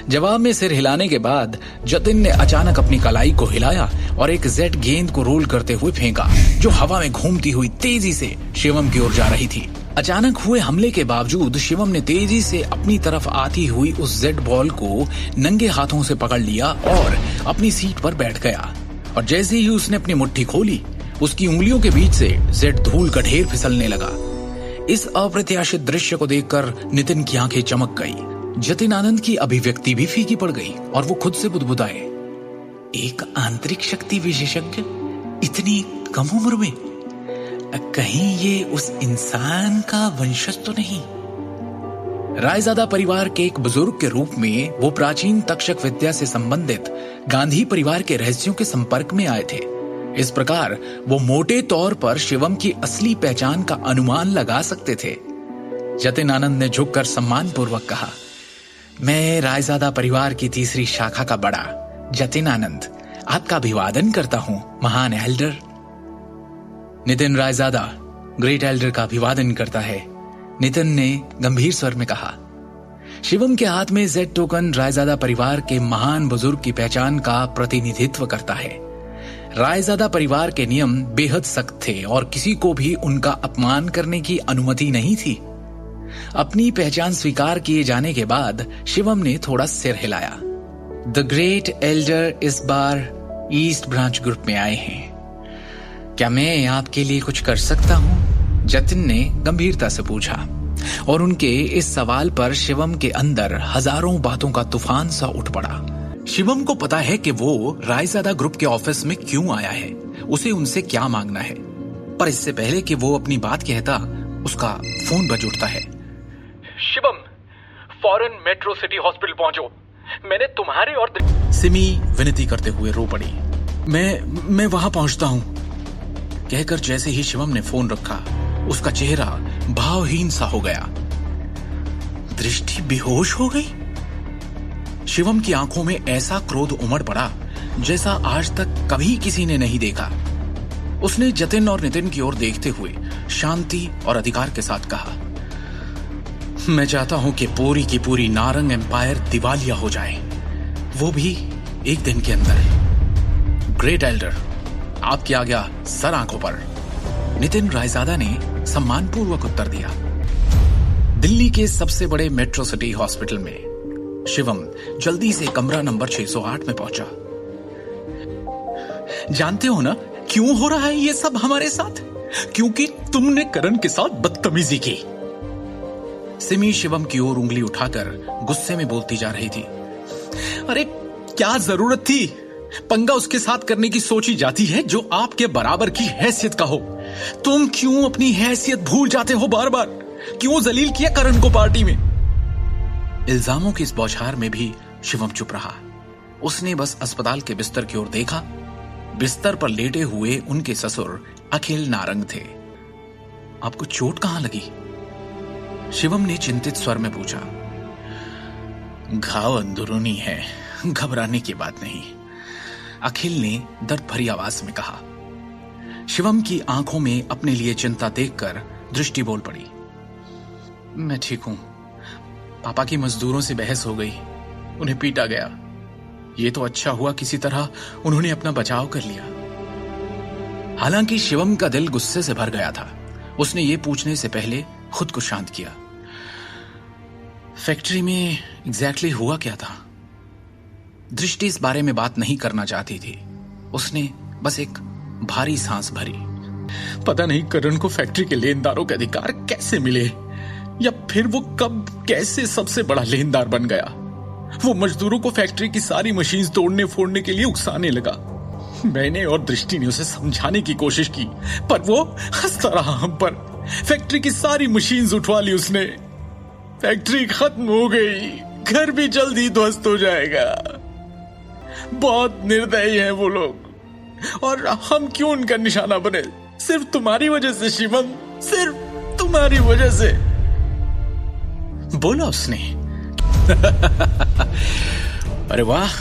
जवाब में सिर हिलाने के बाद जतिन ने अचानक अपनी कलाई को हिलाया और एक जेड गेंद को रोल करते हुए फेंका, जो हवा में घूमती हुई तेजी से शिवम की ओर जा रही थी। अचानक हुए हमले के बावजूद शिवम ने तेजी से अपनी तरफ आती हुई उस जेड बॉल को नंगे हाथों से पकड़ लिया और अपनी सीट पर बैठ गया। और जैसे ही उसने अपनी मुट्ठी खोली, उसकी उंगलियों के बीच से जेड धूल का ढेर फिसलने लगा। इस अप्रत्याशित दृश्य को देखकर नितिन की आंखें चमक गई। जतिन आनंद की अभिव्यक्ति भी फीकी पड़ गई और वो खुद से बुदबुदाए, एक आंतरिक शक्ति विशेषज्ञ इतनी कम उम्र में? कहीं ये उस इंसान का वंशज तो नहीं? रायजादा परिवार के एक बुजुर्ग के रूप में वो प्राचीन तक्षक विद्या से संबंधित गांधी परिवार के रहस्यों के संपर्क में आए थे। इस प्रकार वो मोटे तौर पर शिवम की असली पहचान का अनुमान लगा सकते थे। जतिन आनंद ने झुककर सम्मानपूर्वक कहा, मैं रायजादा परिवार की तीसरी शाखा का बड़ा जतिन आनंद आपका अभिवादन करता हूं, महान Elder. Nitin Raizada great Elder का अभिवादन करता है, नितिन ने गंभीर स्वर में कहा। शिवम के हाथ में जेड टोकन रायजादा परिवार के महान बुजुर्ग की पहचान का प्रतिनिधित्व करता है। रायजादा परिवार के नियम बेहद सख्त थे और किसी को भी उनका अपमान करने की अनुमति नहीं थी। अपनी पहचान स्वीकार किए जाने के बाद शिवम ने थोड़ा सिर हिलाया। द ग्रेट एल्डर इस बार ईस्ट ब्रांच ग्रुप में आए हैं। क्या मैं आपके लिए कुछ कर सकता हूं? जतिन ने गंभीरता से पूछा और उनके इस सवाल पर शिवम के अंदर हजारों बातों का तूफान सा उठ पड़ा। शिवम को पता है कि वो रायजादा ग्रुप के ऑफिस में क्यों आया है, उसे उनसे क्या मांगना है। पर इससे पहले कि वो अपनी बात कहता, उसका फोन बज उठता है। शिवम, फौरन मेट्रो सिटी हॉस्पिटल पहुंचो। मैंने तुम्हारे और सिमी विनती करते हुए रो पड़ी। मैं वहां पहुंचता हूं, कहकर जैसे ही शिवम ने फोन रखा, उसका चेहरा भावहीन सा हो गया। दृष्टि बेहोश हो गई। शिवम की आंखों में ऐसा क्रोध उमड़ पड़ा जैसा आज तक कभी किसी ने नहीं देखा। उसने जतिन और नितिन की ओर देखते हुए शांति और अधिकार के साथ कहा, मैं चाहता हूं कि पूरी की पूरी नारंग एम्पायर दिवालिया हो जाए, वो भी एक दिन के अंदर। ग्रेट एल्डर, आपकी आज्ञा सर आंखों पर। नितिन रायजादा ने सम्मानपूर्वक उत्तर दिया। दिल्ली के सबसे बड़े मेट्रो सिटी हॉस्पिटल में शिवम जल्दी से कमरा नंबर 608 में पहुंचा। जानते हो ना क्यों हो रहा है ये सब हमारे साथ? क्योंकि तुमने करण के साथ बदतमीजी की। सिमी शिवम की ओर उंगली उठाकर गुस्से में बोलती जा रही थी। अरे क्या जरूरत थी? पंगा उसके साथ करने की सोची जाती है जो आपके बराबर की हैसियत का हो। तुम क्यों अपनी हैसियत भूल जाते हो बार बार? क्यों जलील किया करण को पार्टी में? इल्जामों की इस बौछार में भी शिवम चुप रहा। उसने बस अस्पताल के बिस्तर की ओर देखा। बिस्तर पर लेटे हुए उनके ससुर अखिल नारंग थे। आपको चोट कहां लगी? शिवम ने चिंतित स्वर में पूछा। घाव अंदरूनी है, घबराने की बात नहीं, अखिल ने दर्द भरी आवाज में कहा। शिवम की आंखों में अपने लिए चिंता देखकर दृष्टि बोल पड़ी। मैं ठीक हूं। पापा की मजदूरों से बहस हो गई, उन्हें पीटा गया। ये तो अच्छा हुआ किसी तरह उन्होंने अपना बचाव कर लिया। हालांकि शिवम का दिल गुस्से से भर गया था। उसने ये पूछने से पहले खुद को शांत किया। फैक्ट्री में एग्जैक्टली हुआ क्या था? दृष्टि इस बारे में बात नहीं करना चाहती थी। उसने बस एक भारी सांस भरी। पता नहीं करण को फैक्ट्री के लेनदारों के अधिकार कैसे मिले, या फिर वो कब कैसे सबसे बड़ा लेनदार बन गया। वो मजदूरों को फैक्ट्री की सारी मशीन तोड़ने फोड़ने के लिए उकसाने लगा। मैंने और दृष्टि ने उसे समझाने की कोशिश की, पर वो हंसता रहा हम पर। फैक्ट्री की सारी मशीन्स उठवा ली उसने। फैक्ट्री खत्म हो गई, घर भी जल्दी ध्वस्त हो जाएगा। बहुत निर्दयी हैं वो लोग, और हम क्यों उनका निशाना बने? सिर्फ तुम्हारी वजह से शिवम, सिर्फ तुम्हारी वजह से, बोला उसने। अरे वाह,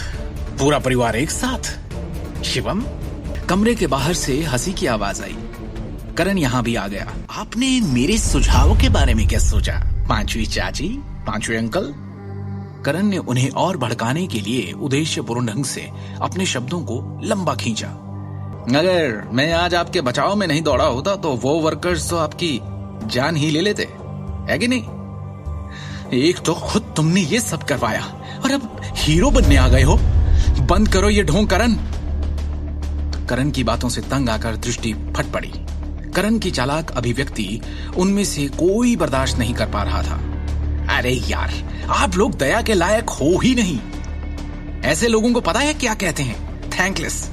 पूरा परिवार एक साथ। शिवम, कमरे के बाहर से हंसी की आवाज आई। करण यहां भी आ गया। आपने मेरे सुझावों के बारे में क्या सोचा? पांचवी चाची, पांचवे अंकल? करण ने उन्हें और भड़काने के लिए उद्देश्यपूर्ण ढंग से अपने शब्दों को लंबा खींचा। अगर मैं आज आपके बचाव में नहीं दौड़ा होता तो वो वर्कर्स तो आपकी जान ही ले लेते, है कि नहीं? एक तो खुद तुमने ये सब करवाया और अब हीरो बनने आ गए हो। बंद करो ये ढोंग करण। करण की बातों से तंग आकर दृष्टि फट पड़ी। करण की चालाक अभिव्यक्ति उनमें से कोई बर्दाश्त नहीं कर पा रहा था। अरे यार, आप लोग दया के लायक हो ही नहीं। ऐसे लोगों को पता है क्या कहते हैं? थैंकलेस।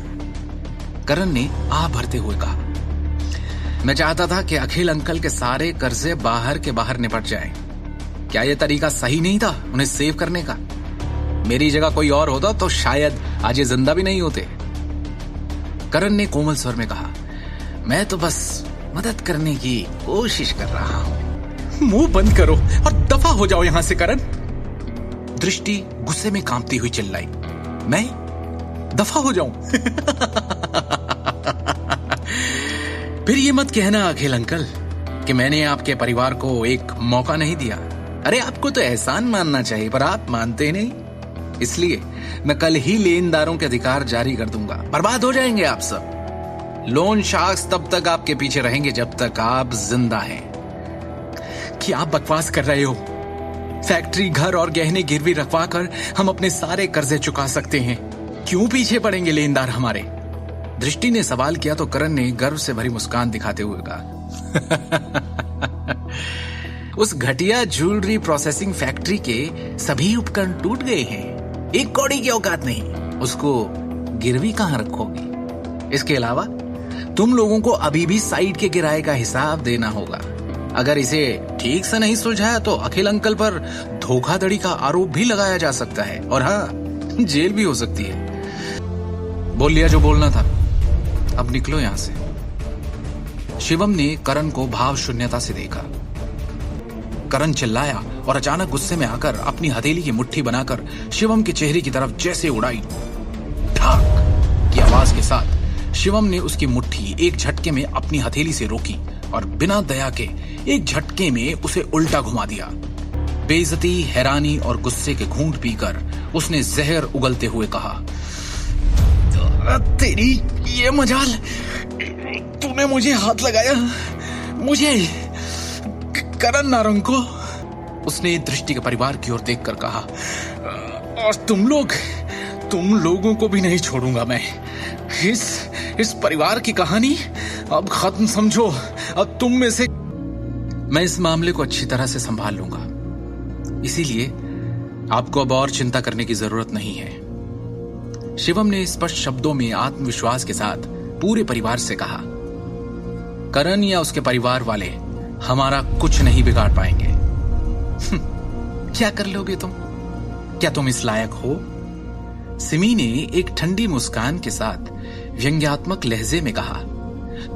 करण ने आह भरते हुए कहा। मैं चाहता था कि अखिल अंकल के सारे कर्जे बाहर के बाहर निपट जाएं। क्या यह तरीका सही नहीं था उन्हें सेव करने का? मेरी जगह कोई और होता तो शायद आज ये जिंदा भी नहीं होते। करण ने कोमल स्वर में कहा। मैं तो बस मदद करने की कोशिश कर रहा हूं। मुंह बंद करो और दफा हो जाओ यहां से करण। दृष्टि गुस्से में कांपती हुई चिल्लाई। मैं दफा हो जाऊं? फिर ये मत कहना अखिल अंकल कि मैंने आपके परिवार को एक मौका नहीं दिया। अरे आपको तो एहसान मानना चाहिए, पर आप मानते नहीं। इसलिए मैं कल ही लेनदारों के अधिकार जारी कर दूंगा। बर्बाद हो जाएंगे आप सब। लोन शार्क्स तब तक आपके पीछे रहेंगे जब तक आप जिंदा हैं। क्या आप बकवास कर रहे हो? फैक्ट्री, घर और गहने गिरवी रखवा कर हम अपने सारे कर्जे चुका सकते हैं। क्यों पीछे पड़ेंगे लेनदार हमारे? दृष्टि ने सवाल किया तो करण ने गर्व से भरी मुस्कान दिखाते हुए कहा। उस घटिया ज्वेलरी प्रोसेसिंग फैक्ट्री के सभी उपकरण टूट गए हैं। एक कौड़ी की औकात नहीं, उसको गिरवी कहां रखोगे? इसके अलावा तुम लोगों को अभी भी साइट के किराए का हिसाब देना होगा। अगर इसे ठीक से नहीं सुलझाया तो अखिल अंकल पर धोखाधड़ी का आरोप भी लगाया जा सकता है, और हाँ, जेल भी हो सकती है। बोल लिया जो बोलना था, अब निकलो यहां से। शिवम ने करण को भाव शून्यता से देखा। करण चिल्लाया और अचानक गुस्से में आकर अपनी हथेली की मुट्ठी बनाकर शिवम के चेहरे की तरफ जैसे उड़ाई। ठाक की आवाज के साथ शिवम ने उसकी मुट्ठी एक झटके में अपनी हथेली से रोकी और बिना दया के एक झटके में उसे उल्टा घुमा दिया। बेइज्जती, हैरानी और गुस्से के घूंट पीकर उसने जहर उगलते हुए कहा, तेरी ये मजाल, तूने मुझे हाथ लगाया, मुझे, करण नारंग को। उसने दृष्टि के परिवार की ओर देखकर कहा, और तुम लोगों को भी नहीं छोड़ूंगा मैं। इस परिवार की कहानी अब खत्म समझो। अब तुम में से मैं इस मामले को अच्छी तरह से संभाल लूंगा। इसीलिए आपको अब और चिंता करने की जरूरत नहीं है। शिवम ने स्पष्ट शब्दों में आत्मविश्वास के साथ पूरे परिवार से कहा, करण या उसके परिवार वाले हमारा कुछ नहीं बिगाड़ पाएंगे। क्या कर लोगे तुम? क्या तुम इस लायक हो? सिमी ने एक ठंडी मुस्कान के साथ व्यंग्यात्मक लहजे में कहा।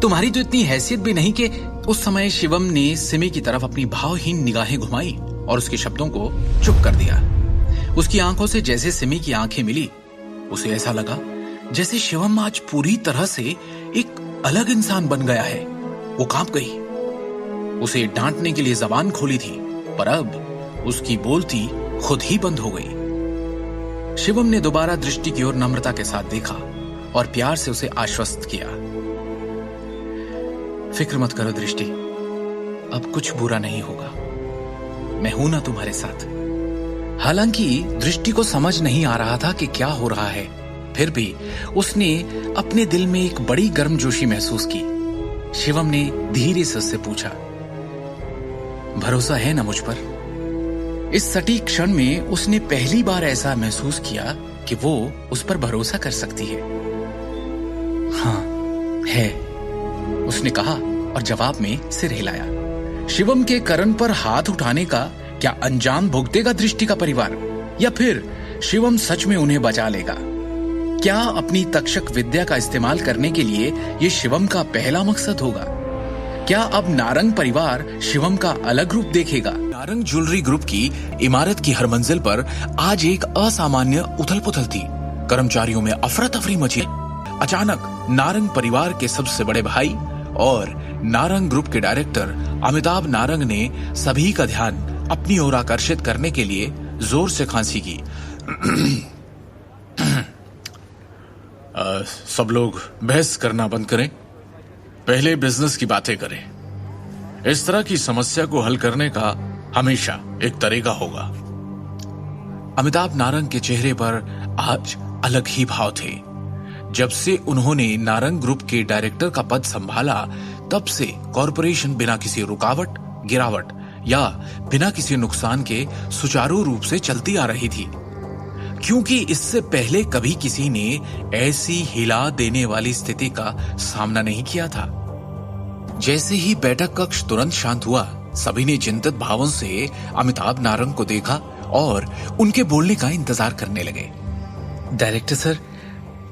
तुम्हारी तो इतनी हैसियत भी नहीं कि उस समय शिवम ने सिमी की तरफ अपनी भावहीन निगाहें घुमाई और उसके शब्दों को चुप कर दिया। उसकी आंखों से जैसे सिमी की आंखें मिली, उसे ऐसा लगा जैसे शिवम आज पूरी तरह से एक अलग इंसान बन गया है। वो कांप गई। उसे डांटने के लिए जबान खोली थी, पर अब उसकी बोलती खुद ही बंद हो गई। शिवम ने दोबारा दृष्टि की ओर नम्रता के साथ देखा और प्यार से उसे आश्वस्त किया। फिक्र मत करो दृष्टि, अब कुछ बुरा नहीं होगा। मैं हूं ना तुम्हारे साथ। हालांकि दृष्टि को समझ नहीं आ रहा था कि क्या हो रहा है, फिर भी उसने अपने दिल में एक बड़ी गर्मजोशी महसूस की। शिवम ने धीरे से उससे पूछा, भरोसा है ना मुझ पर? इस सटीक क्षण में उसने पहली बार ऐसा महसूस किया कि वो उस पर भरोसा कर सकती है। हाँ है, उसने कहा और जवाब में सिर हिलाया। शिवम के करण पर हाथ उठाने का क्या अंजाम भुगतेगा दृष्टि का परिवार, या फिर शिवम सच में उन्हें बचा लेगा? क्या अपनी तक्षक विद्या का इस्तेमाल करने के लिए ये शिवम का पहला मकसद होगा? क्या अब नारंग परिवार शिवम का अलग रूप देखेगा? नारंग ज्वेलरी ग्रुप की इमारत की हर मंजिल पर आज एक असामान्य उथल पुथल थी। कर्मचारियों में अफरा तफरी मची। अचानक नारंग परिवार के सबसे बड़े भाई और नारंग ग्रुप के डायरेक्टर अमिताभ नारंग ने सभी का ध्यान अपनी ओर आकर्षित करने के लिए जोर से खांसी की। सब लोग बहस करना बंद करें, पहले बिजनेस की बातें करें। इस तरह की समस्या को हल करने का हमेशा एक तरीका होगा। अमिताभ नारंग के चेहरे पर आज अलग ही भाव थे। जब से उन्होंने नारंग ग्रुप के डायरेक्टर का पद संभाला, तब से कॉरपोरेशन बिना किसी रुकावट, गिरावट या बिना किसी नुकसान के सुचारू रूप से चलती आ रही थी, क्योंकि इससे पहले कभी किसी ने ऐसी हिला देने वाली स्थिति का सामना नहीं किया था। जैसे ही बैठक कक्ष तुरंत शांत हुआ, सभी ने चिंतित भावों से अमिताभ नारंग को देखा और उनके बोलने का इंतजार करने लगे। डायरेक्टर सर,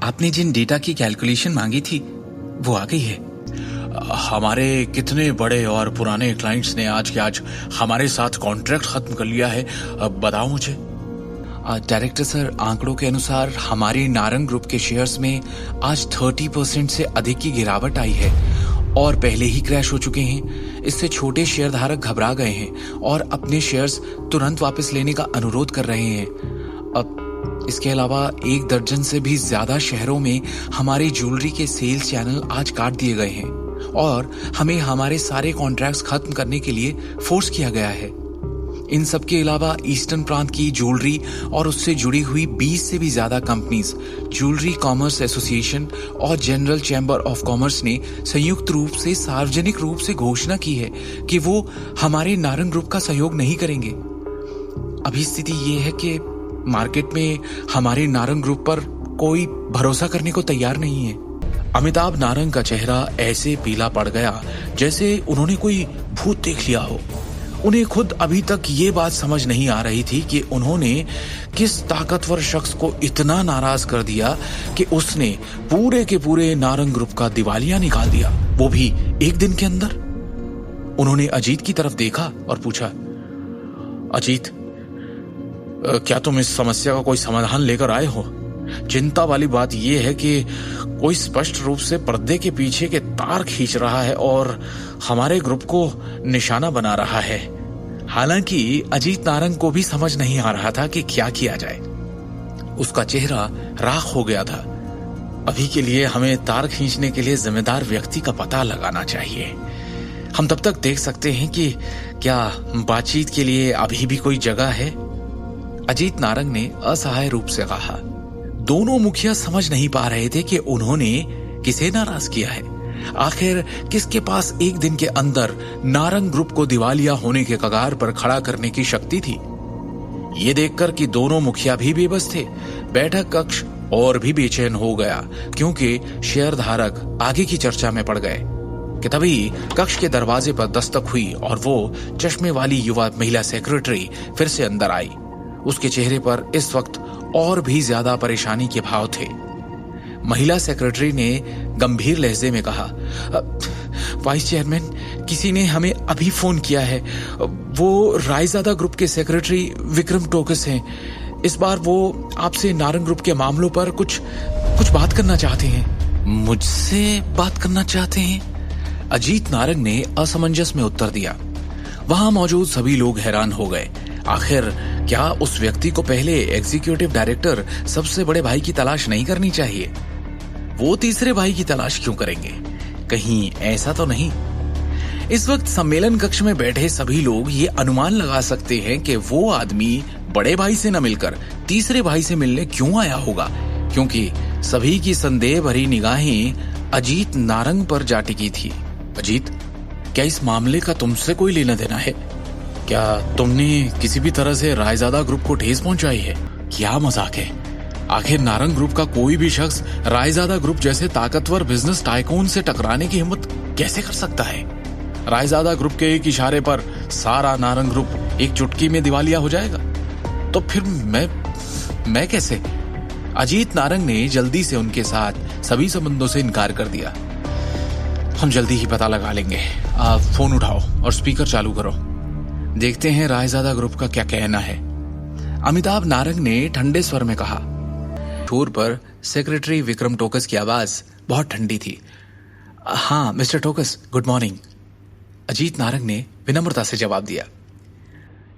आपने जिन डेटा की कैलकुलेशन मांगी थी वो आ गई है। हमारे कितने बड़े और पुराने क्लाइंट्स ने आज के आज हमारे साथ कॉन्ट्रैक्ट खत्म कर लिया है, अब बताओ मुझे। डायरेक्टर सर, आंकड़ों के अनुसार हमारे नारंग ग्रुप के शेयर्स में आज 30% से अधिक की गिरावट आई है और पहले ही क्रैश हो चुके हैं। इससे छोटे शेयर धारक घबरा गए हैं और अपने शेयर्स तुरंत वापस लेने का अनुरोध कर रहे हैं। अब इसके अलावा 1 दर्जन से भी ज्यादा शहरों में हमारे ज्वेलरी के सेल्स चैनल आज काट दिए गए हैं और हमें हमारे सारे कॉन्ट्रैक्ट्स खत्म करने के लिए फोर्स किया गया है। इन सब के अलावा ईस्टर्न प्रांत की ज्वेलरी और उससे जुड़ी हुई 20 से भी ज्यादा कंपनीज, ज्वेलरी कॉमर्स एसोसिएशन और जनरल चैम्बर ऑफ कॉमर्स ने संयुक्त रूप से सार्वजनिक रूप से घोषणा की है कि वो हमारे नारंग ग्रुप का सहयोग नहीं करेंगे। अभी स्थिति ये है कि मार्केट में हमारे नारंग ग्रुप पर कोई भरोसा करने को तैयार नहीं है। अमिताभ नारंग का चेहरा ऐसे पीला पड़ गया जैसे उन्होंने कोई भूत देख लिया हो। उन्हें खुद अभी तक ये बात समझ नहीं आ रही थी कि उन्होंने किस ताकतवर शख्स को इतना नाराज कर दिया कि उसने पूरे के पूरे नारंग ग्रुप का दिवालिया निकाल दिया, वो भी एक दिन के अंदर। उन्होंने अजीत की तरफ देखा और पूछा, अजीत, क्या तुम इस समस्या का कोई समाधान लेकर आए हो? चिंता वाली बात यह है कि कोई स्पष्ट रूप से पर्दे के पीछे के तार खींच रहा है और हमारे ग्रुप को निशाना बना रहा है। हालांकि अजीत नारंग को भी समझ नहीं आ रहा था कि क्या किया जाए। उसका चेहरा राख हो गया था। अभी के लिए हमें तार खींचने के लिए जिम्मेदार व्यक्ति का पता लगाना चाहिए। हम तब तक देख सकते हैं कि क्या बातचीत के लिए अभी भी कोई जगह है। अजीत नारंग ने असहाय रूप से कहा। दोनों मुखिया समझ नहीं पा रहे थे कि उन्होंने किसे नाराज किया है। आखिर किसके पास एक दिन के अंदर नारंग ग्रुप को दिवालिया होने के कगार पर खड़ा करने की शक्ति थी। ये देखकर कि दोनों मुखिया भी बेबस थे, बैठक कक्ष और भी बेचैन हो गया, क्योंकि शेयरधारक आगे की चर्चा में पड़ गए कि तभी कक्ष के दरवाजे पर दस्तक हुई और वो चश्मे वाली युवा महिला सेक्रेटरी फिर से अंदर आई। उसके चेहरे पर इस वक्त और भी ज्यादा परेशानी के भाव थे। महिला सेक्रेटरी ने गंभीर लहजे में कहा, वाइस चेयरमैन, किसी ने हमें अभी फोन किया है। वो रायजादा ग्रुप के सेक्रेटरी विक्रम टोकस हैं। इस बार वो आपसे नारंग ग्रुप के मामलों पर कुछ बात करना चाहते हैं। मुझसे बात करना चाहते हैं? अजीत नारंग ने असमंजस में उत्तर दिया। वहां मौजूद सभी लोग हैरान हो गए। आखिर क्या उस व्यक्ति को पहले एग्जीक्यूटिव डायरेक्टर सबसे बड़े भाई की तलाश नहीं करनी चाहिए? वो तीसरे भाई की तलाश क्यों करेंगे? कहीं ऐसा तो नहीं? इस वक्त सम्मेलन कक्ष में बैठे सभी लोग ये अनुमान लगा सकते हैं कि वो आदमी बड़े भाई से न मिलकर तीसरे भाई से मिलने क्यों आया होगा, क्योंकि सभी की संदेह भरी निगाहें अजीत नारंग पर जा टिकी थी। अजीत, क्या इस मामले का तुमसे कोई लेना देना है? क्या तुमने किसी भी तरह से रायजादा ग्रुप को ठेस पहुंचाई है? क्या मजाक है? आखिर नारंग ग्रुप का कोई भी शख्स रायजादा ग्रुप जैसे ताकतवर बिजनेस टाइकून से टकराने की हिम्मत कैसे कर सकता है? रायजादा ग्रुप के एक इशारे पर सारा नारंग ग्रुप एक चुटकी में दिवालिया हो जाएगा। तो फिर मैं कैसे? अजीत नारंग ने जल्दी से उनके साथ सभी संबंधों से इनकार कर दिया। हम जल्दी ही पता लगा लेंगे। आप फोन उठाओ और स्पीकर चालू करो। देखते हैं रायजादा ग्रुप का क्या कहना है। अमिताभ नारंग ने ठंडे स्वर में कहा। ठोर पर सेक्रेटरी विक्रम टोकस की आवाज बहुत ठंडी थी। हाँ mister Tokas, good morning. Ajit Narang ने विनम्रता से जवाब दिया।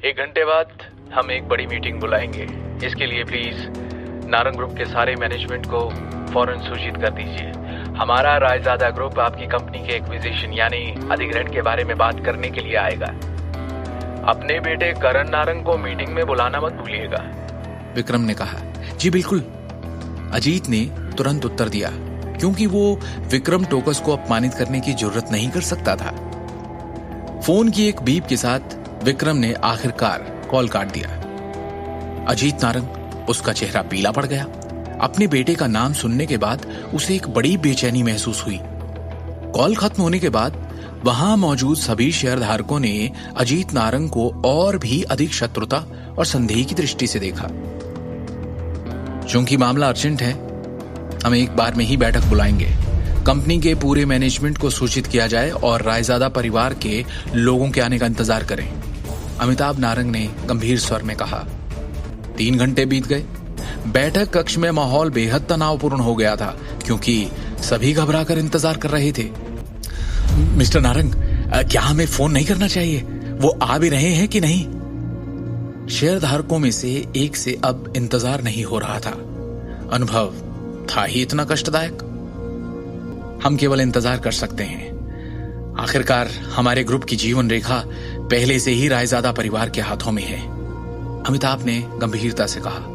1 घंटे बाद हम एक बड़ी मीटिंग बुलाएंगे। इसके लिए प्लीज नारंग ग्रुप के सारे मैनेजमेंट को फौरन सूचित कर दीजिए। हमारा रायजादा ग्रुप आपकी कंपनी के एक्विजिशन यानी अधिग्रहण के बारे में बात करने के लिए आएगा। अपने बेटे करण नारंग को मीटिंग में बुलाना मत भूलिएगा, विक्रम ने कहा। जी बिल्कुल, अजीत ने तुरंत उत्तर दिया, क्योंकि वो विक्रम टोकस को अपमानित करने की जरूरत नहीं कर सकता था। फोन की एक बीप के साथ विक्रम ने आखिरकार कॉल काट दिया। अजीत नारंग, उसका चेहरा पीला पड़ गया। अपने बेटे का नाम सुनने के बाद उसे एक बड़ी बेचैनी महसूस हुई। कॉल खत्म होने के बाद वहां मौजूद सभी शेयरधारकों ने अजीत नारंग को और भी अधिक शत्रुता और संदेह की दृष्टि से देखा। चूंकि मामला अर्जेंट है, हम एक बार में ही बैठक बुलाएंगे। कंपनी के पूरे मैनेजमेंट को सूचित किया जाए और रायजादा परिवार के लोगों के आने का इंतजार करें, अमिताभ नारंग ने गंभीर स्वर में कहा। 3 घंटे बीत गए। बैठक कक्ष में माहौल बेहद तनावपूर्ण हो गया था, क्योंकि सभी घबराकर इंतजार कर रहे थे। मिस्टर नारंग, क्या हमें फोन नहीं करना चाहिए? वो आ भी रहे हैं कि नहीं? शेयरधारकों में से एक से अब इंतजार नहीं हो रहा था। अनुभव था ही इतना कष्टदायक। हम केवल इंतजार कर सकते हैं। आखिरकार हमारे ग्रुप की जीवन रेखा पहले से ही रायजादा परिवार के हाथों में है, अमिताभ ने गंभीरता से कहा।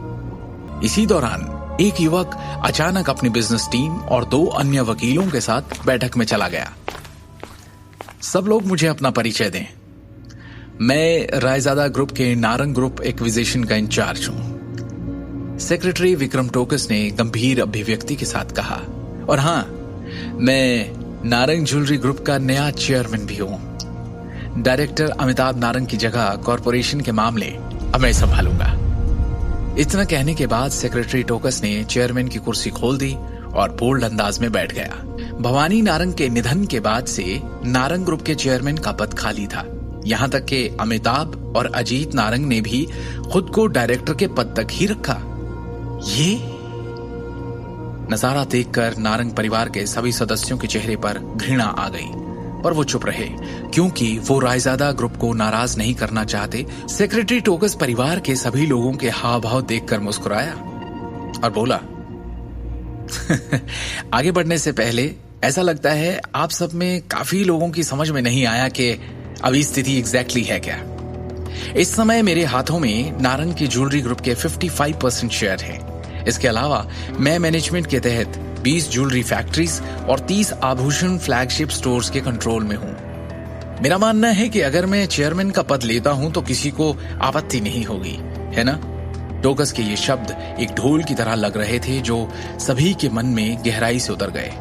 इसी दौरान एक युवक अचानक अपनी बिजनेस टीम और 2 अन्य वकीलों के साथ बैठक में चला गया। सब लोग मुझे अपना परिचय दें। मैं रायजादा ग्रुप के नारंग ग्रुप एक्विजिशन का इंचार्ज हूं, सेक्रेटरी विक्रम टोकस ने गंभीर अभिव्यक्ति के साथ कहा। और हां, मैं नारंग ज्वेलरी ग्रुप का नया चेयरमैन भी हूं। डायरेक्टर अमिताभ नारंग की जगह कॉरपोरेशन के मामले अब मैं संभालूंगा। इतना कहने के बाद सेक्रेटरी टोकस ने चेयरमैन की कुर्सी खोल दी और बोल्ड अंदाज में बैठ गया। भवानी नारंग के निधन के बाद से नारंग ग्रुप के चेयरमैन का पद खाली था। यहां तक कि अमिताभ और अजीत नारंग ने भी खुद को डायरेक्टर के पद तक ही रखा। ये नजारा देखकर नारंग परिवार के सभी सदस्यों के चेहरे पर घृणा आ गई, पर वो चुप रहे, क्योंकि वो रायजादा ग्रुप को नाराज नहीं करना चाहते। सेक्रेटरी टोकस परिवार के सभी लोगों के हाव भाव देखकर मुस्कुराया और बोला, आगे बढ़ने से पहले ऐसा लगता है आप सब में काफी लोगों की समझ में नहीं आया कि अभी स्थिति एग्जैक्टली है क्या। इस समय मेरे हाथों में नारंग की ज्वेलरी ग्रुप के 55% शेयर हैं। इसके अलावा मैं मैनेजमेंट के तहत 20 ज्वेलरी फैक्ट्रीज और 30 आभूषण फ्लैगशिप स्टोर्स के कंट्रोल में हूं। मेरा मानना है कि अगर मैं चेयरमैन का पद लेता हूं तो किसी को आपत्ति नहीं होगी, है ना? टोकस के ये शब्द एक ढोल की तरह लग रहे थे जो सभी के मन में गहराई से उतर गए,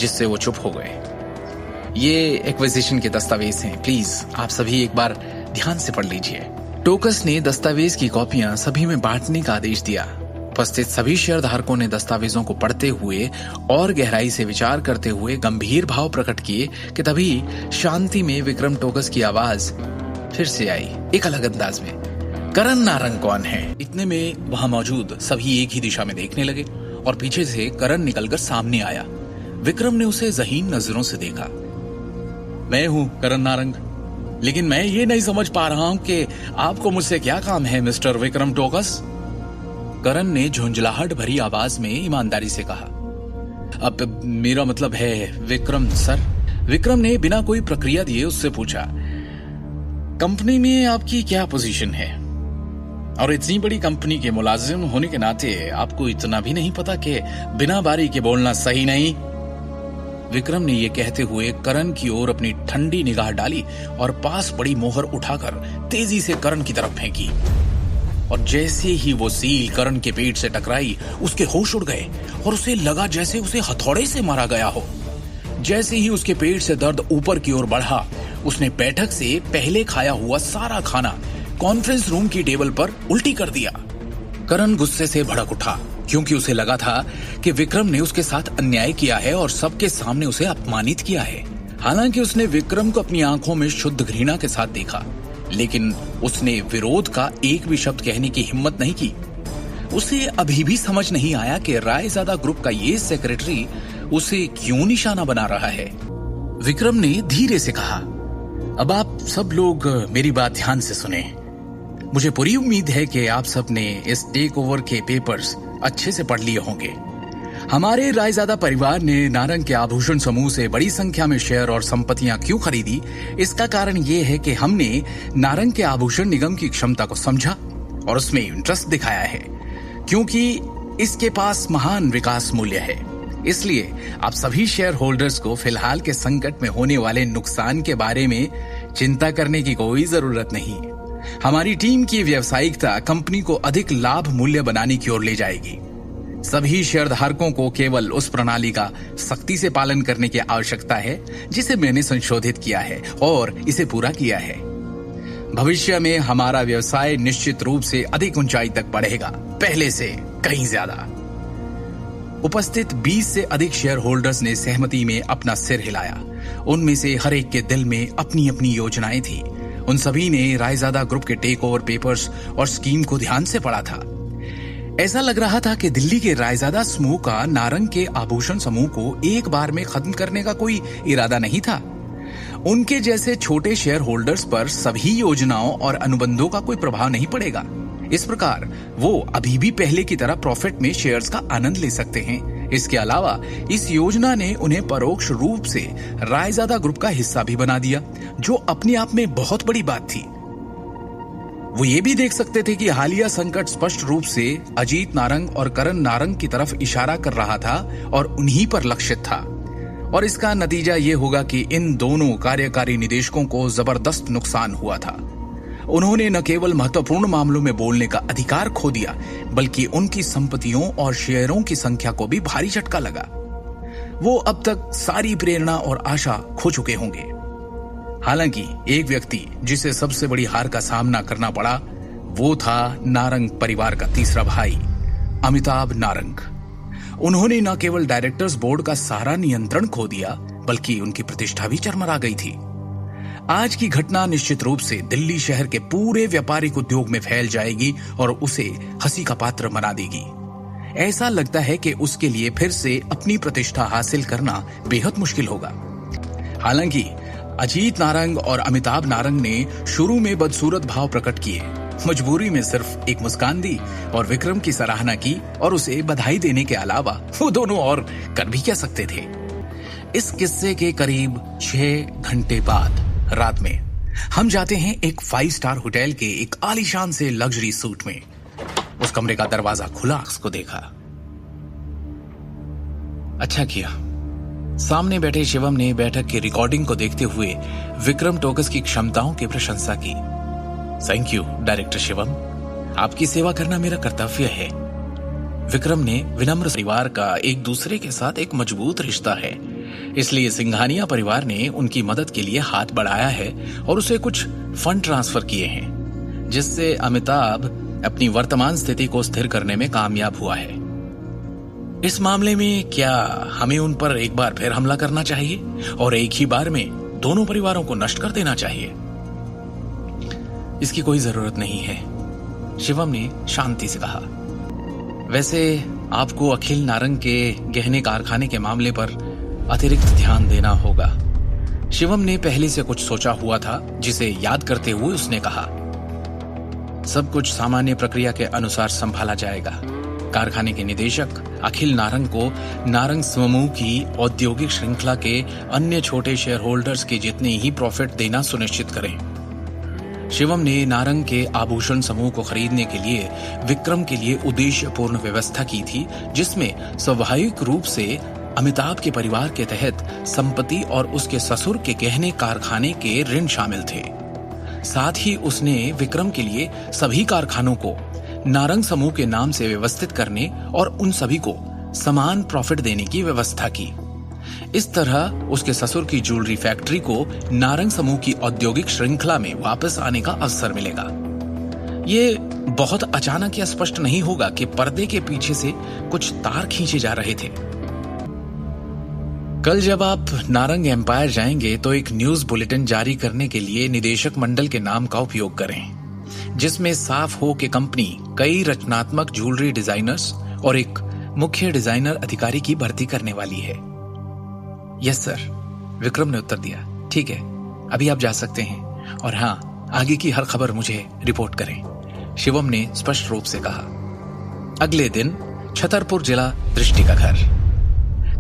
जिससे वो चुप हो गए। ये एक्विजिशन के दस्तावेज हैं, प्लीज आप सभी एक बार ध्यान से पढ़ लीजिए। टोकस ने दस्तावेज की कॉपियां सभी में बांटने का आदेश दिया। उपस्थित सभी शेयरधारकों ने दस्तावेजों को पढ़ते हुए और गहराई से विचार करते हुए गंभीर भाव प्रकट किए कि तभी शांति में विक्रम टोकस की आवाज फिर से आई, एक अलग अंदाज में। करण नारंग कौन है? इतने में वहां मौजूद सभी एक ही दिशा में देखने लगे और पीछे से करण निकलकर सामने आया। विक्रम ने उसे ज़हीन नजरों से देखा। मैं हूं करण नारंग, लेकिन मैं ये नहीं समझ पा रहा हूं कि आपको मुझसे क्या काम है मिस्टर विक्रम टोकस? करण ने झुंझलाहट भरी आवाज में ईमानदारी से कहा। अब मेरा मतलब है विक्रम सर। विक्रम ने बिना कोई प्रक्रिया दिए उससे पूछा, कंपनी में आपकी क्या पोजीशन है? और इतनी बड़ी कंपनी के मुलाजिम होने के नाते आपको इतना भी नहीं पता कि बिना बारी के बोलना सही नहीं? विक्रम ने यह कहते हुए करण की ओर अपनी ठंडी निगाह डाली और पास पड़ी मोहर उठाकर तेजी से करण की तरफ फेंकी। और जैसे ही वो सील करण के पेट से टकराई, उसके होश उड़ गए और उसे लगा जैसे उसे हथौड़े से मारा गया हो। जैसे ही उसके पेट से दर्द ऊपर की ओर बढ़ा, उसने बैठक से पहले खाया हुआ सारा खाना कॉन्फ्रेंस रूम की टेबल पर उल्टी कर दिया। करण गुस्से से भड़क उठा, क्योंकि उसे लगा था कि विक्रम ने उसके साथ अन्याय किया है और सबके सामने उसे अपमानित किया है। हालांकि उसने विक्रम को अपनी आंखों में शुद्ध घृणा के साथ देखा, लेकिन उसने विरोध का एक भी शब्द कहने की हिम्मत नहीं की। उसे अभी भी समझ नहीं आया कि रायजादा ग्रुप का ये सेक्रेटरी उसे क्यों निशाना बना रहा है। विक्रम ने धीरे से कहा, अब आप सब लोग मेरी बात ध्यान से सुने। मुझे पूरी उम्मीद है कि आप सब ने इस टेक ओवर के पेपर्स अच्छे से पढ़ लिए होंगे। हमारे रायजादा परिवार ने नारंग के आभूषण समूह से बड़ी संख्या में शेयर और संपत्तियां क्यों खरीदी, इसका कारण ये है कि हमने नारंग के आभूषण निगम की क्षमता को समझा और उसमें इंटरेस्ट दिखाया है, क्योंकि इसके पास महान विकास मूल्य है। इसलिए आप सभी शेयर होल्डर्स को फिलहाल के संकट में होने वाले नुकसान के बारे में चिंता करने की कोई जरूरत नहीं। हमारी टीम की व्यावसायिकता कंपनी को अधिक लाभ मूल्य बनाने की ओर ले जाएगी। सभी शेयरधारकों को केवल उस प्रणाली का सख्ती से पालन करने की आवश्यकता है जिसे मैंने संशोधित किया है और इसे पूरा किया है। भविष्य में हमारा व्यवसाय निश्चित रूप से अधिक ऊंचाई तक बढ़ेगा, पहले से कहीं ज्यादा। उपस्थित 20 से अधिक शेयर होल्डर्स ने सहमति में अपना सिर हिलाया। उनमें से हर एक के दिल में अपनी अपनी योजनाएं थी। उन सभी ने रायजादा ग्रुप के टेक ओवर पेपर्स और स्कीम को ध्यान से पढ़ा था। ऐसा लग रहा था कि दिल्ली के रायजादा समूह का नारंग के आभूषण समूह को एक बार में खत्म करने का कोई इरादा नहीं था। उनके जैसे छोटे शेयर होल्डर्स पर सभी योजनाओं और अनुबंधों का कोई प्रभाव नहीं पड़ेगा। इस प्रकार वो अभी भी पहले की तरह प्रॉफिट में शेयर्स का आनंद ले सकते हैं। इसके अलावा इस योजना ने उन्हें परोक्ष रूप से रायजादा ग्रुप का हिस्सा भी बना दिया, जो अपने आप में बहुत बड़ी बात थी। वो ये भी देख सकते थे कि हालिया संकट स्पष्ट रूप से अजीत नारंग और करण नारंग की तरफ इशारा कर रहा था और उन्हीं पर लक्षित था। और इसका नतीजा ये होगा कि इन दोनों कार्यकारी निदेशकों को जबरदस्त नुकसान हुआ था। उन्होंने न केवल महत्वपूर्ण मामलों में बोलने का अधिकार खो दिया, बल्कि उनकी संपत्तियों और शेयरों की संख्या को भी भारी झटका लगा। वो अब तक सारी प्रेरणा और आशा खो चुके होंगे। हालांकि एक व्यक्ति जिसे सबसे बड़ी हार का सामना करना पड़ा, वो था नारंग परिवार का तीसरा भाई अमिताभ नारंग। उन्होंने न केवल डायरेक्टर्स बोर्ड का सारा नियंत्रण खो दिया, बल्कि उनकी प्रतिष्ठा भी चरमरा गई थी। आज की घटना निश्चित रूप से दिल्ली शहर के पूरे व्यापारिक उद्योग में फैल जाएगी और उसे हंसी का पात्र बना देगी। ऐसा लगता है कि उसके लिए फिर से अपनी प्रतिष्ठा हासिल करना बेहद मुश्किल होगा। हालांकि अजीत नारंग और अमिताभ नारंग ने शुरू में बदसूरत भाव प्रकट किए, मजबूरी में सिर्फ एक मुस्कान दी और विक्रम की सराहना की और उसे बधाई देने के अलावा वो दोनों और कर भी क्या सकते थे। इस किस्से के करीब 6 घंटे बाद रात में हम जाते हैं एक 5 स्टार होटल के एक आलीशान से लग्जरी सूट में। उस कमरे का दरवाजा खुला, उसको देखा। अच्छा किया, सामने बैठे शिवम ने बैठक की रिकॉर्डिंग को देखते हुए विक्रम टोकस की क्षमताओं की प्रशंसा की। थैंक यू डायरेक्टर शिवम, आपकी सेवा करना मेरा कर्तव्य है। विक्रम ने विनम्र परिवार का एक दूसरे के साथ एक मजबूत रिश्ता है, इसलिए सिंघानिया परिवार ने उनकी मदद के लिए हाथ बढ़ाया है और उसे कुछ फंड ट्रांसफर किए हैं, जिससे अमिताभ अपनी वर्तमान स्थिति को स्थिर करने में कामयाब हुआ है। इस मामले में क्या हमें उन पर एक बार फिर हमला करना चाहिए और एक ही बार में दोनों परिवारों को नष्ट कर देना चाहिए? इसकी कोई जरूरत नहीं है, शिवम ने शांति से कहा। वैसे आपको अखिल नारंग के गहने कारखाने के मामले पर अतिरिक्त ध्यान देना होगा। शिवम ने पहले से कुछ सोचा हुआ था, जिसे याद करते हुए उसने कहा, सब कुछ सामान्य प्रक्रिया के अनुसार संभाला जाएगा। कारखाने के निदेशक अखिल नारंग को नारंग समूह की औद्योगिक श्रृंखला के अन्य छोटे शेयर होल्डर्स के जितने ही प्रॉफिट देना सुनिश्चित करें। शिवम ने नारंग के आभूषण समूह को खरीदने के लिए विक्रम के लिए उद्देश्यपूर्ण व्यवस्था की थी, जिसमें स्वाभाविक रूप से अमिताभ के परिवार के तहत संपत्ति और उसके ससुर के गहने कारखाने के ऋण शामिल थे। साथ ही उसने विक्रम के लिए सभी कारखानों को नारंग समूह के नाम से व्यवस्थित करने और उन सभी को समान प्रॉफिट देने की व्यवस्था की। इस तरह उसके ससुर की ज्वेलरी फैक्ट्री को नारंग समूह की औद्योगिक श्रृंखला में वापस आने का अवसर मिलेगा। ये बहुत अचानक या स्पष्ट नहीं होगा कि पर्दे के पीछे से कुछ तार खींचे जा रहे थे। कल जब आप नारंग एम्पायर जाएंगे तो एक न्यूज बुलेटिन जारी करने के लिए निदेशक मंडल के नाम का उपयोग करें, जिसमें साफ हो कि कंपनी कई रचनात्मक ज्वेलरी डिजाइनर्स और एक मुख्य डिजाइनर अधिकारी की भर्ती करने वाली है। यस सर, विक्रम ने उत्तर दिया। ठीक है, अभी आप जा सकते हैं और हाँ, आगे की हर खबर मुझे रिपोर्ट करें, शिवम ने स्पष्ट रूप से कहा। अगले दिन छतरपुर जिला दृष्टि का घर।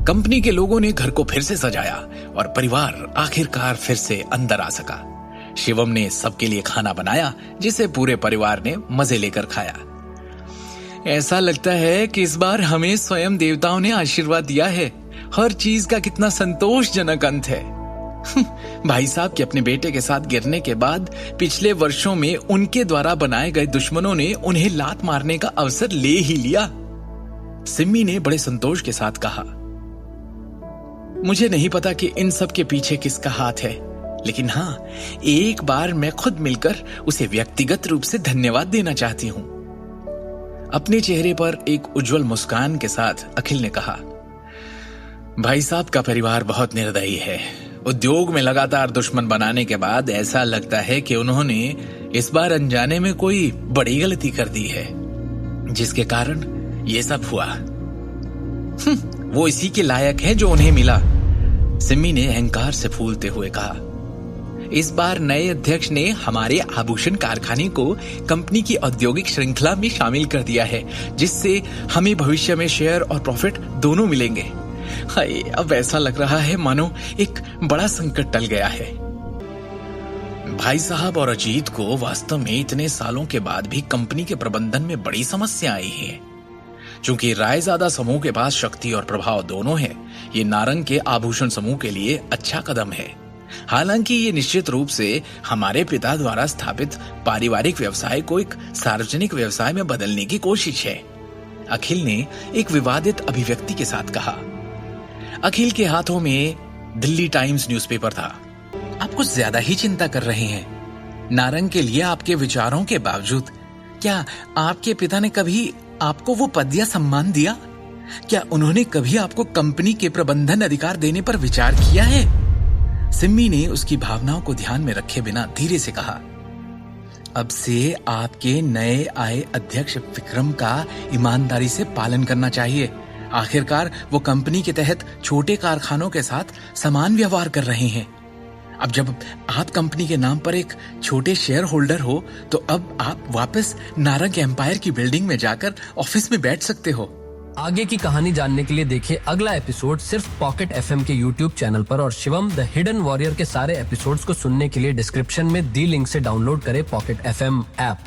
कंपनी के लोगों ने घर को फिर से सजाया और परिवार आखिरकार फिर से अंदर आ सका। शिवम ने सबके लिए खाना बनाया, जिसे पूरे परिवार ने मजे लेकर खाया। ऐसा लगता है कि इस बार हमें स्वयं देवताओं ने आशीर्वाद दिया है। हर चीज का कितना संतोषजनक अंत है। भाई साहब के अपने बेटे के साथ गिरने के बाद पिछले वर्षों में उनके द्वारा बनाए गए दुश्मनों ने उन्हें लात मारने का अवसर ले ही लिया। सिम्मी ने बड़े संतोष के साथ कहा, मुझे नहीं पता कि इन सब के पीछे किसका हाथ है, लेकिन हाँ, एक बार मैं खुद मिलकर उसे व्यक्तिगत रूप से धन्यवाद देना चाहती हूं। अपने चेहरे पर एक उज्जवल मुस्कान के साथ अखिल ने कहा, भाई साहब का परिवार बहुत निर्दयी है। उद्योग में लगातार दुश्मन बनाने के बाद ऐसा लगता है कि उन्होंने इस बार अनजाने में कोई बड़ी गलती कर दी है, जिसके कारण ये सब हुआ। वो इसी के लायक है जो उन्हें मिला, सिम्मी ने अहंकार से फूलते हुए कहा। इस बार नए अध्यक्ष ने हमारे आभूषण कारखाने को कंपनी की औद्योगिक श्रृंखला में शामिल कर दिया है, जिससे हमें भविष्य में शेयर और प्रॉफिट दोनों मिलेंगे। हाय, अब ऐसा लग रहा है मानो एक बड़ा संकट टल गया है। भाई साहब और अजीत को वास्तव में इतने सालों के बाद भी कंपनी के प्रबंधन में बड़ी समस्या आई है। चूंकि रायजादा समूह के पास शक्ति और प्रभाव दोनों है, ये नारंग के आभूषण समूह के लिए अच्छा कदम है। हालांकि ये निश्चित रूप से हमारे पिता द्वारा स्थापित पारिवारिक व्यवसाय को एक सार्वजनिक व्यवसाय में बदलने की कोशिश है, अखिल ने एक विवादित अभिव्यक्ति के साथ कहा। अखिल के हाथों में दिल्ली टाइम्स न्यूज़पेपर था। आप कुछ ज्यादा ही चिंता कर रहे हैं। नारंग के लिए आपके विचारों के बावजूद क्या आपके पिता ने कभी आपको वो पद या सम्मान दिया? क्या उन्होंने कभी आपको कंपनी के प्रबंधन अधिकार देने पर विचार किया है? सिम्मी ने उसकी भावनाओं को ध्यान में रखे बिना धीरे से कहा, अब से आपके नए आए अध्यक्ष विक्रम का ईमानदारी से पालन करना चाहिए। आखिरकार वो कंपनी के तहत छोटे कारखानों के साथ समान व्यवहार कर रहे हैं। अब जब आप कंपनी के नाम पर एक छोटे शेयर होल्डर हो, तो अब आप वापस नारंग एम्पायर की बिल्डिंग में जाकर ऑफिस में बैठ सकते हो। आगे की कहानी जानने के लिए देखिए अगला एपिसोड सिर्फ पॉकेट एफएम के यूट्यूब चैनल पर, और शिवम द हिडन वॉरियर के सारे एपिसोड्स को सुनने के लिए डिस्क्रिप्शन में दी लिंक से डाउनलोड करें पॉकेट एफएम ऐप।